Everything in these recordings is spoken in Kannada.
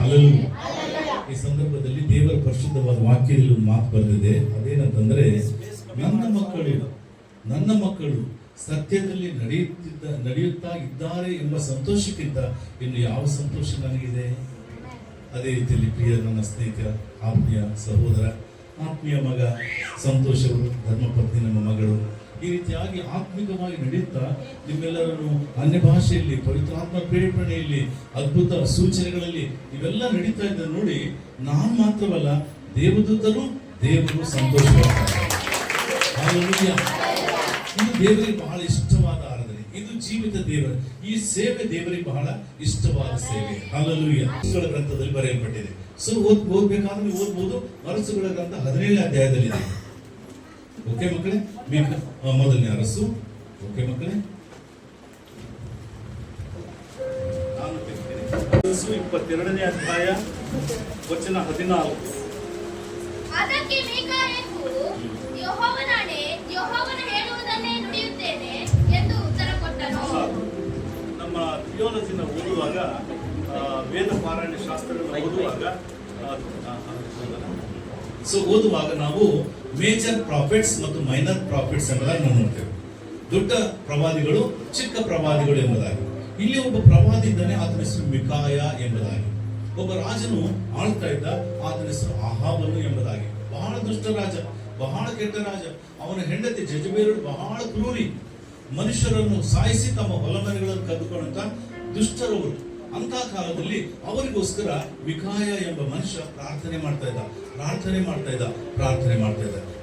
ಹಲ್ಲೆಲೂಯಾ. ಈ ಸಂದರ್ಭದಲ್ಲಿ ದೇವರ ಪರಿಶುದ್ಧವಾದ ವಾಕ್ಯದಲ್ಲಿ ಒಂದು ಮಾತು ಬರೆದಿದೆ. ಅದೇನಂತಂದ್ರೆ, ನನ್ನ ಮಕ್ಕಳು ಸತ್ಯದಲ್ಲಿ ನಡೆಯುತ್ತಾ ಇದ್ದಾರೆ ಎಂಬ ಸಂತೋಷಕ್ಕಿಂತ ಇನ್ನು ಯಾವ ಸಂತೋಷ ನನಗಿದೆ. ಅದೇ ರೀತಿಯಲ್ಲಿ ಪ್ರಿಯ ನನ್ನ ಸ್ನೇಹಿತ, ಆತ್ಮೀಯ ಸಹೋದರ, ಆತ್ಮೀಯ ಮಗ ಸಂತೋಷವರು, ಧರ್ಮಪತ್ನಿ ನಮ್ಮ ಮಗಳು, ಈ ರೀತಿಯಾಗಿ ಆತ್ಮಿಕವಾಗಿ ನಡೆಯುತ್ತಾ ನಿಮ್ಮೆಲ್ಲರನ್ನು ಅನ್ಯ ಭಾಷೆಯಲ್ಲಿ, ಪವಿತ್ರಾತ್ಮ ಪ್ರೇರಣೆಯಲ್ಲಿ, ಅದ್ಭುತ ಸೂಚನೆಗಳಲ್ಲಿ ಇವೆಲ್ಲ ನಡೀತಾ ಇದ್ದ ನೋಡಿ ನಾನು ಮಾತ್ರವಲ್ಲ, ದೇವದೂತರು ದೇವರು ಸಂತೋಷಪಡ್ತಾರೆ. ಇದು ದೇವರಿಗೆ ಬಹಳ ಇಷ್ಟವಾದ ಆರಾಧನೆ. ಇದು ಜೀವಿತ ದೇವರ ಈ ಸೇವೆ ದೇವರಿಗೆ ಬಹಳ ಇಷ್ಟವಾದ ಸೇವೆ. ಹಲ್ಲೆಲೂಯಾ. ಅರಸುಗಳ ಗ್ರಂಥದಲ್ಲಿ ಬರೆಯಲ್ಪಟ್ಟಿದೆ. ಸೊ ಓದ್ಬೇಕಾದ್ರೆ ನೀವು ಓದ್ಬೋದು. ಅರಸುಗಳ ಗ್ರಂಥ 17ನೇ ಅಧ್ಯಾಯದಲ್ಲಿದೆ. ಓಕೆ ಮಕ್ಕಳೇ, ಮೊದಲನೇ ಅರಸು. ಓಕೆ ಮಕ್ಕಳೇ, 22ನೇ ಅಧ್ಯಾಯ ವಚನ 14. ಅದಕ್ಕೆ ಮೀಕಾಯನು, ಯೆಹೋವನಾಣೆ, ಯೆಹೋವನು ಹೇಳುವುದನ್ನೇ ನುಡಿಯುತ್ತೇನೆ ಎಂದು ಉತ್ತರ ಕೊಟ್ಟನು. ನಮ್ಮ ಥಿಯಾಲಜಿನ ಓದುವಾಗ, ವೇದ ಪಾರಾಯಣ ಶಾಸ್ತ್ರಗಳನ್ನು ಓದುವಾಗ ನಾವು ಮೇಜರ್ ಪ್ರಾಫಿಟ್ಸ್ ಮತ್ತು ಮೈನರ್ ಪ್ರಾಫಿಟ್ಸ್ ಎಂಬುದಾಗಿ ನಾವು ನೋಡ್ತೇವೆ. ದೊಡ್ಡ ಪ್ರವಾದಿಗಳು, ಚಿಕ್ಕ ಪ್ರವಾದಿಗಳು ಎಂಬುದಾಗಿ. ಇಲ್ಲಿ ಒಬ್ಬ ಪ್ರವಾದಿ ಇದ್ದಾನೆ, ಆತನ ಹೆಸರು ಮಿಕಾಯ ಎಂಬುದಾಗಿ. ಒಬ್ಬ ರಾಜನು ಆಳ್ತಾ ಇದ್ದ, ಆತನ ಹೆಸರು ಅಹಾಬನು ಎಂಬುದಾಗಿ. ಬಹಳ ದುಷ್ಟ ರಾಜ, ಬಹಳ ಕೆಟ್ಟ ರಾಜ. ಅವನ ಹೆಂಡತಿ ಜೆಜಬೇಲಳು ಬಹಳ ಕ್ರೂರಿ, ಮನುಷ್ಯರನ್ನು ಸಾಯಿಸಿ ತಮ್ಮ ಹೊಲಮನೆಗಳನ್ನು ಕದ್ದುಕೊಂಡಂತ ದುಷ್ಟರವರು. ಅಂತ ಕಾಲದಲ್ಲಿ ಅವರಿಗೋಸ್ಕರ ಮಿಕಾಯ ಎಂಬ ಮನುಷ್ಯ ಪ್ರಾರ್ಥನೆ ಮಾಡ್ತಾ ಇದ್ದ.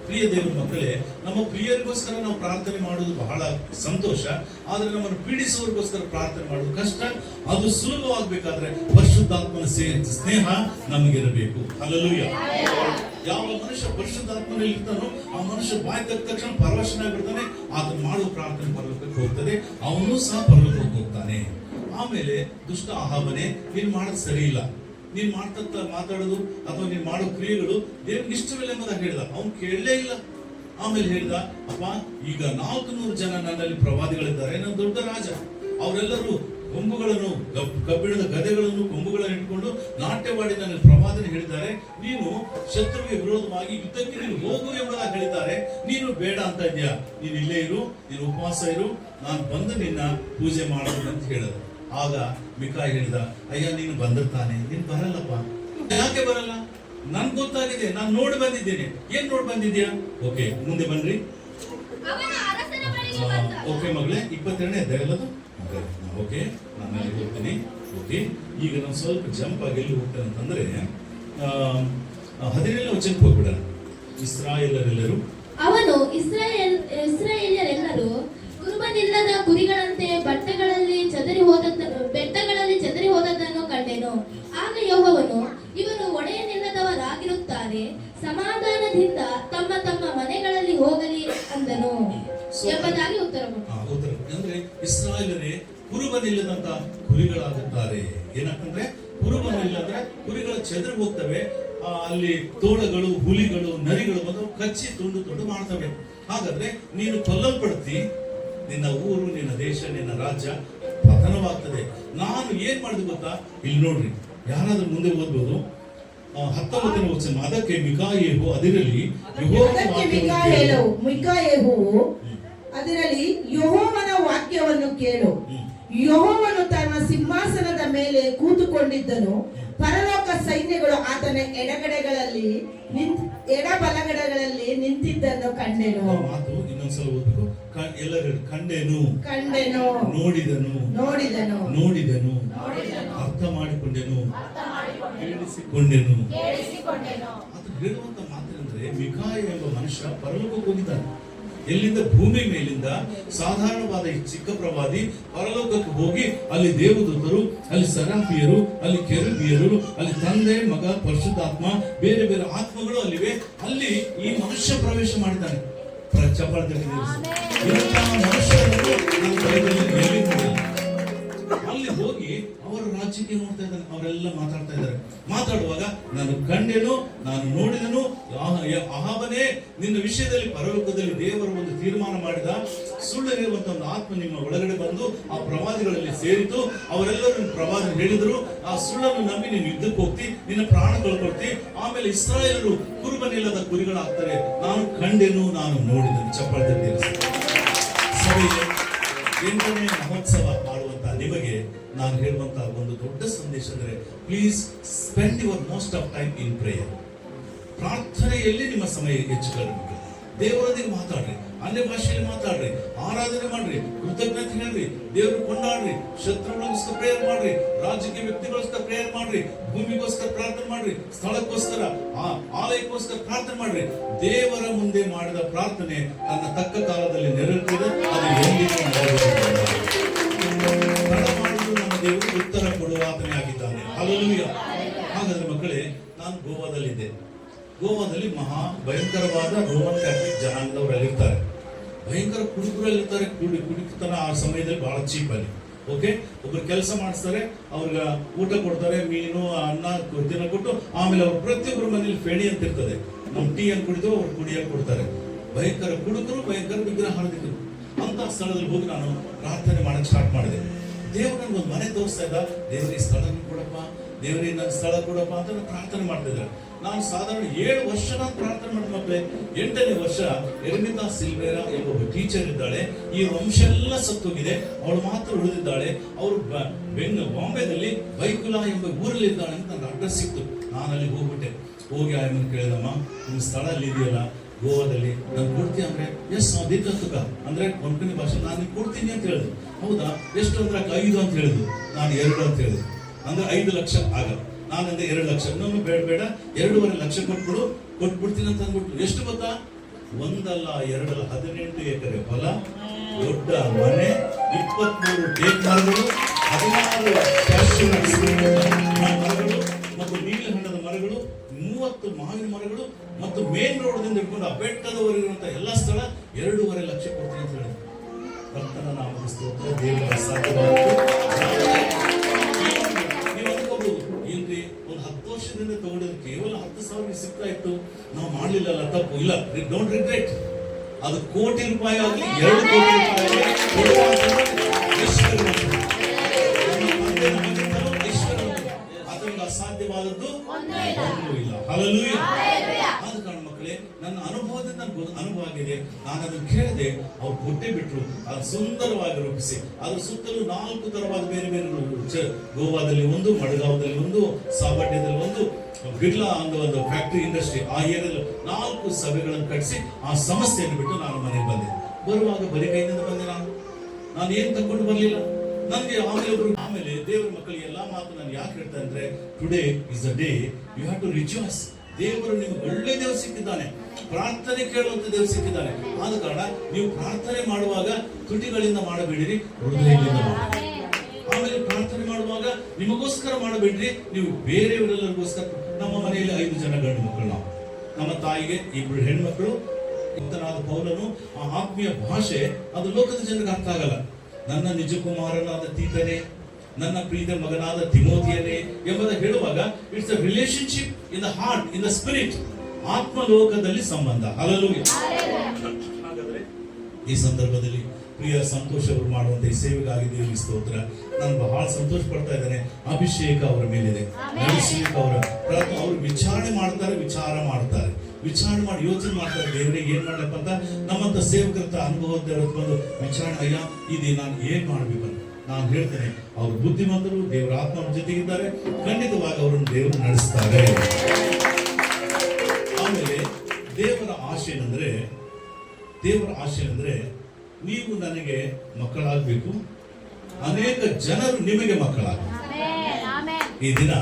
ಪ್ರಿಯ ದೇವರ ಮಕ್ಕಳೇ, ನಮ್ಮ ಪ್ರಿಯರಿಗೋಸ್ಕರ ನಾವು ಪ್ರಾರ್ಥನೆ ಮಾಡುವುದು ಬಹಳ ಸಂತೋಷ. ಆದ್ರೆ ನಮ್ಮನ್ನು ಪೀಡಿಸುವವರಿಗೋಸ್ಕರ ಪ್ರಾರ್ಥನೆ ಮಾಡುವುದು ಕಷ್ಟ. ಅದು ಸುಲಭವಾಗಬೇಕಾದ್ರೆ ಪರಿಶುದ್ಧಾತ್ಮನ ಸ್ನೇಹ ನಮಗಿರಬೇಕು. ಹಲ್ಲೆಲೂಯಾ. ಯಾವ ಮನುಷ್ಯ ಪರಿಶುದ್ಧಾತ್ಮನಲ್ಲಿ ಇರ್ತಾನೋ ಆ ಮನುಷ್ಯ ಬಾಯಿ ತೆಗೆದ ತಕ್ಷಣ ಪರವಶನಾಗಿರ್ತಾನೆ. ಆತನು ಮಾಡುವ ಪ್ರಾರ್ಥನೆ ಪರಲೋಕಕ್ಕೆ ಹೋಗ್ತದೆ, ಅವನು ಸಹ ಪರಲೋಕಕ್ಕೆ ಹೋಗ್ತಾನೆ. ಆಮೇಲೆ ದುಷ್ಟ ಅಹಾಬನೇ, ನೀನ್ ಮಾಡೋದು ಸರಿ ಇಲ್ಲ, ನೀನ್ ಮಾತಾಡೋದು ಅಥವಾ ನೀನ್ ಮಾಡೋ ಕ್ರಿಯೆಗಳು ದೇವ್ರಿಗೆ ಇಷ್ಟವಿಲ್ಲ ಎಂಬುದಾಗಿ ಹೇಳಿದ. ಅವನು ಕೇಳಲೇ ಇಲ್ಲ. ಆಮೇಲೆ ಹೇಳಿದ, ಅಪ್ಪ, ಈಗ 400 ಜನ ನನ್ನಲ್ಲಿ ಪ್ರವಾದಿಗಳಿದ್ದಾರೆ, ನನ್ನ ದೊಡ್ಡ ರಾಜ. ಅವರೆಲ್ಲರೂ ಕೊಂಬುಗಳನ್ನು, ಕಬ್ಬಿಣದ ಗದೆಗಳನ್ನು, ಕೊಂಬುಗಳನ್ನು ಇಟ್ಕೊಂಡು ನಾಟ್ಯವಾಡಿ ನನ್ನ ಪ್ರವಾದನೆ ಹೇಳಿದ್ದಾರೆ. ನೀನು ಶತ್ರುವಿಗೆ ವಿರೋಧವಾಗಿ ಯುದ್ಧಕ್ಕೆ ನೀನು ಹೋಗು ಎಂಬುದಾಗಿ ಹೇಳಿದ್ದಾರೆ. ನೀನು ಬೇಡ ಅಂತ ಇದೆಯಾ? ನೀನು ಇಲ್ಲೇ ಇರು, ನೀನು ಉಪವಾಸ ಇರು, ನಾನು ಬಂದು ನಿನ್ನ ಪೂಜೆ ಮಾಡೋದು ಅಂತ ಹೇಳಿದ. ಆಗ ಮಿಕಾಯ ಹೇಳಿದ, ಅಯ್ಯ, ನೀನು ಬಂದಿರ್ತಾನೆ, ನೀನು ಬರಲ್ಲಪ್ಪ. ಯಾಕೆ ಬರಲ್ಲ? ನನ್ ಗೊತ್ತಾಗಿದೆ, ನಾನು ನೋಡಿ ಬಂದಿದ್ದೇನೆ. ಏನ್ ನೋಡಿ ಬಂದಿದ್ಯಾ? ಓಕೆ, ಮುಂದೆ ಬನ್ರಿ. ಓಕೆ ಮಗಳೇ, 22ನೇ ಅಧ್ಯಾಯ ಅಲ್ಲದು. ಓಕೆ, ನಾನು ಅಲ್ಲಿ ಹೋಗ್ತೀನಿ. ಓಕೆ, ಈಗ ನಾವು ಸ್ವಲ್ಪ ಜಂಪ್ ಆಗಿ ಎಲ್ಲಿ ಹೋಗ್ತೇನೆ ಅಂತಂದ್ರೆ 17ನೇ ವಚನಕ್ಕೆ ಹೋಗ್ಬಿಡೋಣ. ಇಸ್ರಾಯೇಲರೆಲ್ಲರೂ, ಅವನು ಇಸ್ರಾಯೇಲ್ಯರೆಲ್ಲರೂ ಕುರುಬನಿಲ್ಲದ ಕುರಿಗಳಂತೆ ಬೆಟ್ಟಗಳಲ್ಲಿ ಚದರಿ ಹೋದದ್ದನ್ನು ಕಂಡೆನು. ಆಗ ಯೆಹೋವನು, ಇವರು ಒಡೆಯನಿಲ್ಲದವರಾಗಿರುತ್ತಾರೆ, ಸಮಾಧಾನದಿಂದ ತಮ್ಮ ತಮ್ಮ ಮನೆಗಳಲ್ಲಿ ಹೋಗಲಿ ಅಂದನು ಎಂಬುದಾಗಿ ಉತ್ತರ ಅಂದ್ರೆ ಇಸ್ರಾಯೇಲರೇ ಕುರುಬನಿಲ್ಲದಂತ ಕುರಿಗಳಾಗುತ್ತಾರೆ. ಏನಂತಂದ್ರೆ ಕುರುಬನಿಲ್ಲದ್ರೆ ಕುರಿಗಳು ಚದರಿ ಹೋಗ್ತವೆ. ಅಲ್ಲಿ ತೋಳಗಳು, ಹುಲಿಗಳು, ನರಿಗಳು ಬಂದು ಕಚ್ಚಿ ತುಂಡು ಮಾಡ್ತವೆ. ಹಾಗಾದ್ರೆ ನೀನು ಕೊಲ್ಲಲ್ಪಡ್ತಿ, ನಿನ್ನ ಊರು, ನಿನ್ನ ದೇಶ, ನಿನ್ನ ರಾಜ್ಯ ಪತನವಾಗ್ತದೆ. ನಾನು ಏನ್ ಮಾಡಿದೆ ಗೊತ್ತಾ? ಇಲ್ಲಿ ನೋಡ್ರಿ, ಯಾರಾದ್ರೂ ಮುಂದೆ ಓದ್ಬೋದು. 19ನೇ ವಚನ. ಅದಕ್ಕೆ ಮಿಕಾಯೇಹು ಅದರಲ್ಲಿ ಯೆಹೋವನ ವಾಕ್ಯವನ್ನು ಕೇಳು. ಯೆಹೋವನು ತನ್ನ ಸಿಂಹಾಸನದ ಮೇಲೆ ಕೂತುಕೊಂಡಿದ್ದನು. ಪರಲೋಕ ಸೈನ್ಯಗಳು ಆತನ ಎಡಬಲಗಡೆಗಳಲ್ಲಿ ನಿಂತಿದ್ದನ್ನು ಕಂಡೆನು. ಮಾತು ಇನ್ನೊಂದ್ಸಲ ಓದ್ಬೇಕು. ಕಂಡೆನು, ನೋಡಿದನು, ಅರ್ಥ ಮಾಡಿಕೊಂಡೆನು, ಕೇಳಿಸಿಕೊಂಡೆನು. ಅದು ಹೇಳುವಂತ ಮಾತಂದ್ರೆ, ಮಿಕಾಯ ಎಂಬ ಮನುಷ್ಯ ಪರಲೋಕಕ್ಕೆ ಹೋಗಿದ್ದಾನೆ. ಎಲ್ಲಿಂದ? ಭೂಮಿ ಮೇಲಿಂದ ಸಾಧಾರಣವಾದ ಈ ಚಿಕ್ಕ ಪ್ರವಾದಿ ಪರಲೋಕಕ್ಕೆ ಹೋಗಿ ಅಲ್ಲಿ ದೇವದೂತರು, ಅಲ್ಲಿ ಸರಾಫಿಯರು, ಅಲ್ಲಿ ಕೆರೂಬಿಯರು, ಅಲ್ಲಿ ತಂದೆ, ಮಗ, ಪರಿಶುದ್ಧಾತ್ಮ, ಬೇರೆ ಬೇರೆ ಆತ್ಮಗಳು ಅಲ್ಲಿವೆ. ಅಲ್ಲಿ ಈ ಮನುಷ್ಯ ಪ್ರವೇಶ ಮಾಡಿದ್ದಾನೆ. ಮನುಷ್ಯರನ್ನು ಅಲ್ಲಿ ಹೋಗಿ ಅವರ ರಾಜ್ಯಕ್ಕೆ ನೋಡ್ತಾ ಇದ್ದಾನೆ. ಅವರೆಲ್ಲ ಮಾತಾಡ್ತಾ ಇದ್ದಾರೆ. ಮಾತಾಡುವಾಗ ನಾನು ಕಂಡೆನು, ನಾನು ನೋಡಿದನು, ಅಹಾಬನೇ ನಿನ್ನ ವಿಷಯದಲ್ಲಿ ಪರಲೋಕದಲ್ಲಿ ದೇವರು ಒಂದು ತೀರ್ಮಾನ ಮಾಡಿದ, ಸುಳ್ಳರಿರುವಂತಹ ಒಂದು ಆತ್ಮ ನಿಮ್ಮ ಒಳಗಡೆ ಬಂದು ಆ ಪ್ರವಾದಿಗಳಲ್ಲಿ ಸೇರಿತು. ಅವರೆಲ್ಲರೂ ಪ್ರವಾದಿ ಹೇಳಿದ್ರು, ಆ ಸುಳ್ಳನ್ನು ನಂಬಿ ನೀನು ಯುದ್ಧಕ್ಕೆ ಹೋಗ್ತಿ, ನಿನ್ನ ಪ್ರಾಣ ಕಳ್ಕೊಳ್ತಿ, ಆಮೇಲೆ ಇಸ್ರಾಯೇಲರು ಕುರುಬನಿಲ್ಲದ ಕುರಿಗಳಾಗ್ತಾರೆ. ನಾನು ಕಂಡೆನು, ನಾನು ನೋಡಿದನು. ಚಪ್ಪಾಳೆ ಸಭೆಗೆ 8ನೇ ಮಹೋತ್ಸವ ಮಾಡುವಂತ ನಿಮಗೆ ನಾನು ಹೇಳುವಂತ ಒಂದು ದೊಡ್ಡ ಸಂದೇಶ ಅಂದ್ರೆ, please spend your most of time in prayer. ಪ್ರಾರ್ಥನೆಯಲ್ಲಿ ನಿಮ್ಮ ಸಮಯ ಹೆಚ್ಚುಕೊಳ್ಳಬೇಕು. ದೇವರೊಂದಿಗೆ ಮಾತಾಡ್ರಿ, ಅನ್ಯ ಭಾಷೆಯಲ್ಲಿ ಮಾತಾಡ್ರಿ, ಆರಾಧನೆ ಮಾಡ್ರಿ, ಕೃತಜ್ಞತೆ ಹೇಳ್ರಿ, ದೇವರು ಕೊಂಡಾಡ್ರಿ, ಶತ್ರುಗಳಿಗೋಸ್ಕರ ಪ್ರೇಯರ್ ಮಾಡ್ರಿ, ರಾಜ್ಯಕ್ಕೆ ವ್ಯಕ್ತಿಗೋಸ್ಕರ ಪ್ರೇಯರ್ ಮಾಡ್ರಿ, ಭೂಮಿಗೋಸ್ಕರ ಪ್ರಾರ್ಥನೆ ಮಾಡ್ರಿ, ಸ್ಥಳಕ್ಕೋಸ್ಕರ ಆಲಯಕ್ಕೋಸ್ಕರ ಪ್ರಾರ್ಥನೆ ಮಾಡ್ರಿ. ದೇವರ ಮುಂದೆ ಮಾಡಿದ ಪ್ರಾರ್ಥನೆ ತನ್ನ ತಕ್ಕ ಕಾಲದಲ್ಲಿ ನೆರವೇರಿದೆ. ಅದು ಎಂದಿಗೂ ಮಾಡುವುದು ನಮ್ಮ ದೇವರು ಉತ್ತರ ಕೊಡುವ ಆತನೇ ಆಗಿದ್ದಾನೆ. ಹಲ್ಲೆಲೂಯಾ. ಹಾಗಾದ್ರೆ ಮಕ್ಕಳೇ, ನಾನು ಗೋವಾದಲ್ಲಿದ್ದೆ. ಗೋವಾದಲ್ಲಿ ಮಹಾ ಭಯಂಕರವಾದ ರೋಮನ್ ಕ್ಯಾಥಲಿಕ್ ಜನಾಂಗದವರಲ್ಲಿರ್ತಾರೆ. ಭಯಂಕರ ಕುಡುಕರಲ್ಲಿರ್ತಾರೆ. ಕುಡಿತನ ಆ ಸಮಯದಲ್ಲಿ ಬಹಳ ಚೀಪ್ ಅಲ್ಲಿ. ಓಕೆ, ಒಬ್ರು ಕೆಲಸ ಮಾಡಿಸ್ತಾರೆ, ಅವ್ರಿಗೆ ಊಟ ಕೊಡ್ತಾರೆ, ಮೀನು ಅನ್ನ ದಿನ ಕೊಟ್ಟು, ಆಮೇಲೆ ಅವ್ರು ಪ್ರತಿಯೊಬ್ಬರ ಮನೇಲಿ ಫೇಣಿ ಅಂತ ಇರ್ತದೆ. ನಾವು ಟೀ ಅಂತ ಕುಡಿದು ಅವ್ರು ಕುಡಿಯಕ್ಕೆ ಕೊಡ್ತಾರೆ. ಭಯಂಕರ ಕುಡುಕರು, ಭಯಂಕರ ವಿಗ್ರಹಾರಾಧಿಕರು. ಅಂತ ಸ್ಥಳದಲ್ಲಿ ಹೋಗಿ ನಾನು ಪ್ರಾರ್ಥನೆ ಮಾಡಕ್ ಸ್ಟಾರ್ಟ್ ಮಾಡಿದೆ. ದೇವರು ನನ್ಗೆ ಒಂದು ಮನೆ ತೋರಿಸ್ತಾ ಇದ್ದ. ದೇವರಿಗೆ ಸ್ಥಳ ಕೊಡಪ್ಪ, ದೇವರಿಗೆ ನನ್ನ ಸ್ಥಳ ಕೊಡಪ್ಪ ಅಂತ ನಾನು ಪ್ರಾರ್ಥನೆ ಮಾಡ್ತಿದ್ದೆ. ನಾನು ಸಾಧಾರಣ 7 ವರ್ಷ ನಾನು ಪ್ರಾರ್ಥನೆ ಮಾಡಿದ ಮಕ್ಕಳೇ. 8ನೇ ವರ್ಷ ಎರ್ಮಿತಾ ಸಿಲ್ವೇರಾ ಎಂಬ ಒಬ್ಬ ಟೀಚರ್ ಇದ್ದಾಳೆ. ಈ ವಂಶ ಎಲ್ಲ ಸತ್ತೋಗಿದೆ, ಅವಳು ಮಾತ್ರ ಉಳಿದಿದ್ದಾಳೆ. ಅವರು ಬಾಂಬೆದಲ್ಲಿ ಬೈಕುಲಾ ಎಂಬ ಊರಲ್ಲಿ ಇದ್ದಾಳೆ ಅಂತ ನನಗೆ ಅಡ್ರೆಸ್ ಸಿಕ್ತು. ನಾನು ಅಲ್ಲಿ ಹೋಗ್ಬಿಟ್ಟೆ. ಹೋಗಿ ಆಯಮ್ಮನ ಕೇಳಿದಮ್ಮ, ನಿಮ್ಮ ಸ್ಥಳ ಅಲ್ಲಿ ಇದೆಯಲ್ಲ ಗೋವಾದಲ್ಲಿ, ನಾನು ಕೊಡ್ತೀನಿ ಅಂದ್ರೆ, ಎಸ್ ಅದಿಕ್ಕ ಅಂದ್ರೆ ಕೊಂಕಣಿ ಭಾಷೆ, ನಾನು ಕೊಡ್ತೀನಿ ಅಂತ ಹೇಳಿದ್ರು. ಹೌದಾ, ಎಷ್ಟು ಅಂದ್ರೆ 5 ಅಂತ ಹೇಳಿದ್ರು. ನಾನು 2 ಅಂತ ಹೇಳಿದೆ. ಅಂದ್ರೆ 5 ಲಕ್ಷ ಆಗ. ನಾನಂದ್ರೆ 2 ಲಕ್ಷ. ಇನ್ನೊಂದು ಬೇಡ 2.5 ಲಕ್ಷ ಕೊಟ್ಬಿಡ್ತೀನಿ ಅಂತ ಅಂದ್ಬಿಟ್ಟು. ಎಷ್ಟು ಗೊತ್ತಾ? 1 ಅಲ್ಲ 2 ಅಲ್ಲ 18 ಎಕರೆ ಹೊಲ, ದೊಡ್ಡ ಮನೆ, 23 ಟೇಕ್ ಮರಗಳು, 16 ಕ್ಯಾಶ್ಯೂ ಮರಗಳು ಮತ್ತು ನೀಲಿ ಹಣ್ಣದ ಮರಗಳು, 30 ಮಾವಿನ ಮರಗಳು ಮತ್ತು ಮೇನ್ ರೋಡ್ದಿಂದ ಹಿಡ್ಕೊಂಡು ಆ ಬೆಟ್ಟದವರೆಗಿರುವಂತ ಎಲ್ಲ ಸ್ಥಳ 2.5 ಲಕ್ಷ ಕೊಡ್ತೀನಿ ಅಂತ ಹೇಳಿದ್ರು. ಕರ್ತನ ನಾಮದ ಸ್ತೋತ್ರ. ದೇವರ ನೀವು ಅನ್ಕೋಬಹುದು, ಏನ್ರಿ ಒಂದು 10 ವರ್ಷದಿಂದ ತಗೊಂಡಿದ್ದು ಕೇವಲ 10,000 ಸಿಗ್ತಾ ಇತ್ತು, ನಾವು ಮಾಡ್ಲಿಲ್ಲ, ತಪ್ಪು ಇಲ್ಲ. Don't regret. ಅದು ಕೋಟಿ ರೂಪಾಯಿ ಆಗಲಿ, 2 ಕೋಟಿ ರೂಪಾಯಿ ಅದರಿಂದ ಅಸಾಧ್ಯವಾದದ್ದು ಒಂದೂ ಇಲ್ಲ. ಹಲ್ಲೆಲೂಯಾ. ಆದ ಕಾರಣ ಮಕ್ಕಳೇ, ನನ್ನ ಅನುಭವದಿಂದ ಅನುಭವ ಆಗಿದೆ. ನಾನು ಅದನ್ನು ಕೇಳಿದೆ, ಅವ್ರು ಕೊಟ್ಟೆ ಬಿಟ್ರು. ಅದು ಸುಂದರವಾಗಿ ರೂಪಿಸಿ ಅದ್ರ ಸುತ್ತಲೂ 4 ತರವಾದ ಬೇರೆ ಬೇರೆ, ಗೋವಾದಲ್ಲಿ ಒಂದು, ಮಡಗಾವದಲ್ಲಿ ಒಂದು, ಸಾಬಡ್ಯದಲ್ಲಿ ಒಂದು, ಬಿರ್ಲಾ ಅನ್ನೋ ಒಂದು ಫ್ಯಾಕ್ಟರಿ ಇಂಡಸ್ಟ್ರಿ, ಆ ಏರಿಯಾದಲ್ಲಿ 4 ಸಭೆಗಳನ್ನು ಕಟ್ಟಿಸಿ ಆ ಸಮಸ್ಯೆಯನ್ನು ಬಿಟ್ಟು ನಾನು ಮನೆಗೆ ಬಂದೆ. ಬರುವಾಗ ಬರೀ ಕೈಯಿಂದ ಬಂದೆ. ನಾನು ಏನ್ ತಗೊಂಡು ಬರ್ಲಿಲ್ಲ. ನನಗೆ ಆಮೇಲೆ ದೇವರ ಮಕ್ಕಳಿಗೆ ಎಲ್ಲಾ ಮಾತು ನಾನು ಯಾಕೆ ಹೇಳ್ತಾ ಅಂದ್ರೆ, today is the day you have to rejoice. ದೇವರು ನಿಮ್ಗೆ ಒಳ್ಳೆ ದೇವರು ಸಿಕ್ಕಿದ್ದಾನೆ, ಪ್ರಾರ್ಥನೆ ಕೇಳುವಂತ ದೇವರು ಸಿಕ್ಕಿದ್ದಾನೆ. ಆದ ಕಾರಣ ನೀವು ಪ್ರಾರ್ಥನೆ ಮಾಡುವಾಗ ತುಟಿಗಳಿಂದ ಮಾಡಬೇಡಿರಿ, ಹೃದಯದಿಂದ ಮಾಡಿ. ಆಮೇಲೆ ಪ್ರಾರ್ಥನೆ ಮಾಡುವಾಗ ನಿಮಗೋಸ್ಕರ ಮಾಡಬೇಡ್ರಿ, ನೀವು ಬೇರೆಯವರೆಲ್ಲರಿಗೋಸ್ಕರ. ನಮ್ಮ ಮನೆಯಲ್ಲಿ 5 ಜನ ಗಂಡು ಮಕ್ಕಳು. ನಾವು, ನಮ್ಮ ತಾಯಿಗೆ 2 ಹೆಣ್ಮಕ್ಳು. ಭಕ್ತನಾದ ಪೌಲನು ಆ ಆತ್ಮೀಯ ಭಾಷೆ ಅದು ಲೋಕದ ಜನರಿಗೆ ಅರ್ಥ ಆಗಲ್ಲ. ನನ್ನ ನಿಜ ಕುಮಾರನಾದ ತೀತನೇ, ನನ್ನ ಪ್ರೀತ ಮಗನಾದ ತಿಮೋಥಿಯನೇ ಎಂಬುದ ಹೇಳುವಾಗ it's a relationship in the heart, in the spirit, ಆತ್ಮಲೋಕದಲ್ಲಿ ಸಂಬಂಧ. ಹಲ್ಲೆಲೂಯಾ. ಹಾಗಾದ್ರೆ ಈ ಸಂದರ್ಭದಲ್ಲಿ ಪ್ರಿಯ ಸಂತೋಷ್ ಅವರು ಮಾಡುವಂತ ಈ ಸೇವೆಗಾಗಿ ದೇವರಿಗೆ ಸ್ತೋತ್ರ. ನಾನು ಬಹಳ ಸಂತೋಷ ಪಡ್ತಾ ಇದ್ದೇನೆ. ಅಭಿಷೇಕ ಅವರ ಮೇಲಿದೆ. ಅಭಿಷೇಕ ಅವರು ವಿಚಾರ ಮಾಡ್ತಾರೆ, ವಿಚಾರಣೆ ಮಾಡಿ ಯೋಚನೆ ಮಾಡ್ತಾರೆ. ದೇವರಿಗೆ ಏನ್ ಮಾಡ್ಲಪ್ಪ ಅಂತ ನಮ್ಮಂತ ಸೇವಕರ ಅನುಭವ ಬಂದು ವಿಚಾರಣೆ, ಅಯ್ಯ ಇದು ನಾನು ಏನ್ ಮಾಡ್ಬೇಕಂತ ನಾನು ಹೇಳ್ತೇನೆ. ಅವರು ಬುದ್ಧಿವಂತರು, ದೇವರ ಆತ್ಮ ಜೊತೆಗಿದ್ದಾರೆ. ಖಂಡಿತವಾಗಿ ಅವರನ್ನು ದೇವರು ನಡೆಸ್ತಾರೆ. ಆಮೇಲೆ ದೇವರ ಆಶೆ ಏನಂದ್ರೆ ನೀವು ನನಗೆ ಮಕ್ಕಳಾಗಬೇಕು, ಅನೇಕ ಜನರು ನಿಮಗೆ ಮಕ್ಕಳಾಗಬೇಕು. ಈ ದಿನ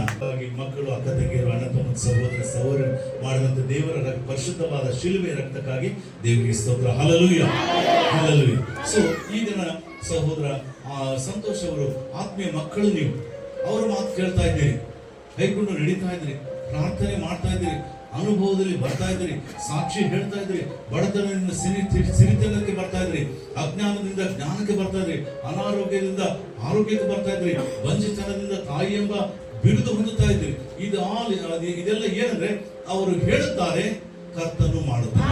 ಮಕ್ಕಳು, ಅಕ್ಕ ತಂಗಿಯರು, ಅಣ್ಣ ತಮ್ಮ, ಸಹೋದರ ಮಾಡಿದಂತ ದೇವರ ಪರಿಶುದ್ಧವಾದ ಶಿಲುಬೆ ರಕ್ತಕ್ಕಾಗಿ ದೇವರಿಗೆ ಸ್ತೋತ್ರ. Hallelujah, hallelujah. ಸೊ ಈ ದಿನ ಸಹೋದರ ಸಂತೋಷ್ ಅವರು ಆತ್ಮೀಯ ಮಕ್ಕಳು. ನೀವು ಅವರ ಮಾತು ಕೇಳ್ತಾ ಇದ್ದೀರಿ, ಕೈಕೊಂಡು ನಡೀತಾ ಇದ್ದೀರಿ, ಪ್ರಾರ್ಥನೆ ಮಾಡ್ತಾ ಇದ್ದೀರಿ. ಅನುಭವದಲ್ಲಿ ಬರ್ತಾ ಇದ್ರಿ, ಸಾಕ್ಷಿ ಹೇಳ್ತಾ ಇದ್ರಿ, ಬಡತನದಿಂದ ಸಿರಿತನಕ್ಕೆ ಬರ್ತಾ ಇದ್ರಿ, ಅಜ್ಞಾನದಿಂದ ಜ್ಞಾನಕ್ಕೆ ಬರ್ತಾ ಇದ್ರಿ, ಅನಾರೋಗ್ಯದಿಂದ ಆರೋಗ್ಯಕ್ಕೆ ಬರ್ತಾ ಇದ್ರಿ, ಬಂಜಿತನದಿಂದ ತಾಯಿ ಎಂಬ ಬಿರುದು ಹೊಂದುತ್ತಾ ಇದ್ರಿ. ಇದೆಲ್ಲ ಏನಂದ್ರೆ ಅವರು ಹೇಳುತ್ತಾರೆ, ಕರ್ತನು ಮಾಡುತ್ತಾರೆ.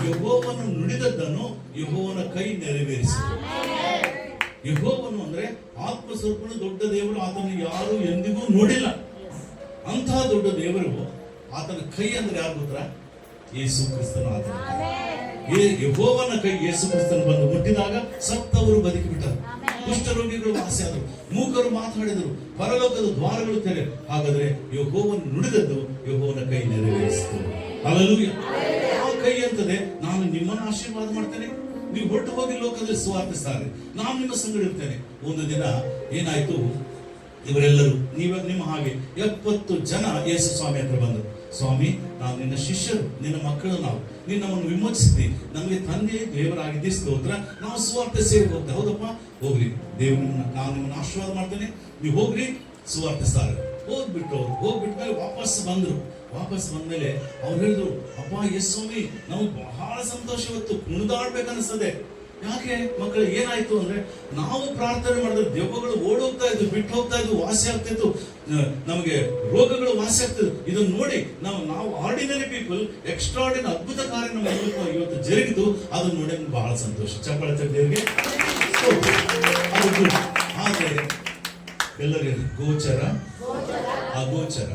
ಯೆಹೋವನು ನುಡಿದದ್ದನ್ನು ಯೆಹೋವನ ಕೈ ನೆರವೇರಿಸಿದರು. ಯೆಹೋವನು ಅಂದ್ರೆ ಆತ್ಮಸ್ವರೂಪನು ದೊಡ್ಡ ದೇವರು, ಆತನ ಯಾರು ಎಂದಿಗೂ ನೋಡಿಲ್ಲ. ಅಂತಹ ದೊಡ್ಡ ದೇವರು, ಆತನ ಕೈ ಅಂದ್ರೆ ಯಾರು ಗೊತ್ತಾ? ಯೇಸು ಕ್ರಿಸ್ತನು. ಆತನ ಯೆಹೋವನ ಕೈ ಯೇಸು ಕ್ರಿಸ್ತನು ಬಂದು ಮುಟ್ಟಿದಾಗ ಸತ್ತವರು ಬದುಕಿ ಬಿಟ್ಟರು, ಕುಷ್ಠರೋಗಿಗಳು ವಾಸಿ ಆದರು, ಮೂಕರು ಮಾತಾಡಿದರು, ಪರಲೋಕದ ದ್ವಾರಗಳು ತೆರೆ. ಹಾಗಾದ್ರೆ ಯೆಹೋವನು ನುಡಿದದ್ದು ಯೆಹೋವನ ಕೈ ನೆರವೇರಿಸಿತು. ಹಲ್ಲೆಲೂಯಾ. ಆ ಕೈ ಅಂತದೆ, ನಾನು ನಿಮ್ಮನ್ನು ಆಶೀರ್ವಾದ ಮಾಡ್ತೇನೆ, ನೀವು ಹೊರಟು ಹೋಗಿ ಲೋಕದಲ್ಲಿ ಸುವಾರ್ತಿಸ್ತಾರೆ, ನಾನು ನಿಮ್ಮ ಸಂಗಡ ಇರ್ತೇನೆ. ಒಂದು ದಿನ ಏನಾಯ್ತು, ಇವರೆಲ್ಲರೂ ನಿಮ್ಮ ಹಾಗೆ 70 ಜನ ಯೇಸು ಸ್ವಾಮಿ ಹತ್ರ ಬಂದರು. ಸ್ವಾಮಿ, ನಾವು ನಿನ್ನ ಶಿಷ್ಯರು, ನಿನ್ನ ಮಕ್ಕಳು, ನಾವು ನಿನ್ನವನ್ನು ವಿಮೋಚಿಸಿದ್ವಿ, ನಮಗೆ ತಂದೆ ದೇವರಾಗಿದ್ದಿ, ಸ್ತೋತ್ರ, ನಾವು ಸುವಾರ್ತೆ ಸೇವೆ ಹೋಗ್ತೇವೆ. ಹೌದಪ್ಪ, ಹೋಗ್ರಿ, ದೇವ್ರು ನಾನು ನಿಮ್ಮನ್ನು ಆಶೀರ್ವಾದ ಮಾಡ್ತೇನೆ, ನೀವು ಹೋಗ್ರಿ ಸುವಾರ್ತಿಸ್ತಾರೆ. ಹೋಗ್ಬಿಟ್ಟ ಮೇಲೆ ವಾಪಸ್ ಬಂದ್ರು. ವಾಪಸ್ ಬಂದ್ಮೇಲೆ ಅವ್ರು ಹೇಳಿದ್ರು, ಅಪ್ಪ ಯೇಸು ಸ್ವಾಮಿ, ನಮಗೆ ಬಹಳ ಸಂತೋಷ, ಇವತ್ತು ಕುಣಿದಾಡ್ಬೇಕನ್ನಿಸ್ತದೆ. ಯಾಕೆ ಮಕ್ಕಳು, ಏನಾಯ್ತು ಅಂದ್ರೆ, ನಾವು ಪ್ರಾರ್ಥನೆ ಮಾಡಿದ್ರೆ ದೆವ್ವಗಳು ಓಡೋಗ್ತಾ ಇದ್ವು, ಬಿಟ್ಟು ಹೋಗ್ತಾ ಇದ್ವು, ವಾಸಿ ಆಗ್ತಿತ್ತು, ನಮಗೆ ರೋಗಗಳು ವಾಸಿ ಆಗ್ತಿದ್ವು. ಇದನ್ನು ನೋಡಿ ನಾವು ಆರ್ಡಿನರಿ ಪೀಪಲ್, ಎಕ್ಸ್ಟ್ರಾರ್ಡಿನರಿ ಅದ್ಭುತ ಕಾರ್ಯ ನಮ್ಮ ಇವತ್ತು ಜರುಗಿತು. ಅದನ್ನು ನೋಡಿ ನಮ್ಗೆ ಬಹಳ ಸಂತೋಷ. ಚಪ್ಪಾಳೆ ದೇವರಿಗೆ. ಆದ್ರೆ ಎಲ್ಲರಿಗೂ ಗೋಚರ, ಅಗೋಚರ.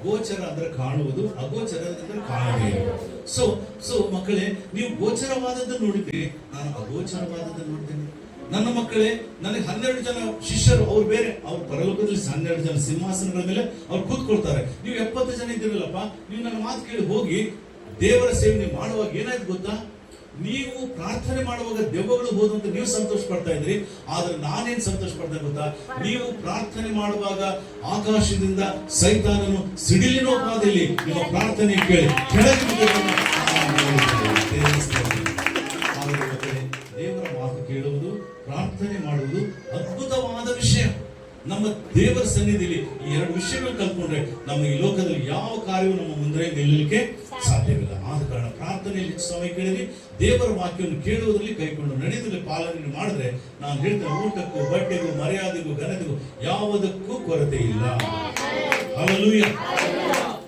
ಗೋಚರ ಅಂದ್ರೆ ಕಾಣುವುದು, ಅಗೋಚರ ಅಂದ್ರೆ ಕಾಣದೇ. ಸೊ ಮಕ್ಕಳೇ, ನೀವು ಗೋಚರವಾದದ್ದು ನೋಡಿದ್ರಿ, ನಾನು ಅಗೋಚರವಾದದ್ದು ನೋಡ್ತೇನೆ. ನನ್ನ ಮಕ್ಕಳೇ, ನನಗೆ 12 ಜನ ಶಿಷ್ಯರು, ಅವ್ರು ಬೇರೆ, ಅವ್ರ ಪರಲೋಕದಲ್ಲಿ 12 ಜನ ಸಿಂಹಾಸನಗಳ ಮೇಲೆ ಅವ್ರು ಕೂತ್ಕೊಳ್ತಾರೆ. ನೀವು 70 ಜನ ಇದ್ದೀರಲ್ಲಪ್ಪ, ನೀವು ನನ್ನ ಮಾತು ಕೇಳಿ ಹೋಗಿ ದೇವರ ಸೇವೆ ಮಾಡುವಾಗ ಏನಾಯ್ತು ಗೊತ್ತಾ? ನೀವು ಪ್ರಾರ್ಥನೆ ಮಾಡುವಾಗ ದೆವ್ವಗಳು ಹೋದಂತ ನೀವು ಸಂತೋಷ ಪಡ್ತಾ ಇದ್ರಿ, ಆದ್ರೆ ನಾನೇನ್ ಸಂತೋಷ ಪಡ್ತಾ ಗೊತ್ತಾ? ನೀವು ಪ್ರಾರ್ಥನೆ ಮಾಡುವಾಗ ಆಕಾಶದಿಂದ ಸೈತಾನನು ಸಿಡಿಲಿನೋಪಾದಿಯಲ್ಲಿ ನಿಮ್ಮ ಪ್ರಾರ್ಥನೆ ಕೇಳಿ ಕೆಳಗೆ ದೇವರ ಮಾತು ಕೇಳುವುದು, ಪ್ರಾರ್ಥನೆ ಮಾಡುವುದು ಅದ್ಭುತವಾದ ವಿಷಯ. ನಮ್ಮ ದೇವರ ಸನ್ನಿಧಿಯಲ್ಲಿ ಈ 2 ವಿಷಯಗಳು ಕಲ್ತ್ಕೊಂಡ್ರೆ ನಮ್ಮ ಈ ಲೋಕದಲ್ಲಿ ಯಾವ ಕಾರ್ಯವು ನಮ್ಮ ಮುಂದೆ ನಿಲ್ಲಲಿಕ್ಕೆ ಸಾಧ್ಯವಿಲ್ಲ. ಆದ ಕಾರಣ ಪ್ರಾರ್ಥನೆಯಲ್ಲಿ ಹೆಚ್ಚು ಸಮಯ ಕೇಳಿರಿ, ದೇವರ ವಾಕ್ಯವನ್ನು ಕೇಳುವುದರಲ್ಲಿ ಕೈಕೊಂಡು ನಡೆಯುವುದರಲ್ಲಿ ಪಾಲನೆ ಮಾಡಿದ್ರೆ, ನಾನು ಹೇಳ್ತೇನೆ, ಊಟಕ್ಕೂ ಬಟ್ಟೆಗೂ ಮರ್ಯಾದೆಗೂ ಘನತೆಗೂ ಯಾವುದಕ್ಕೂ ಕೊರತೆ ಇಲ್ಲ. ಹಲ್ಲೆಲೂಯಾ.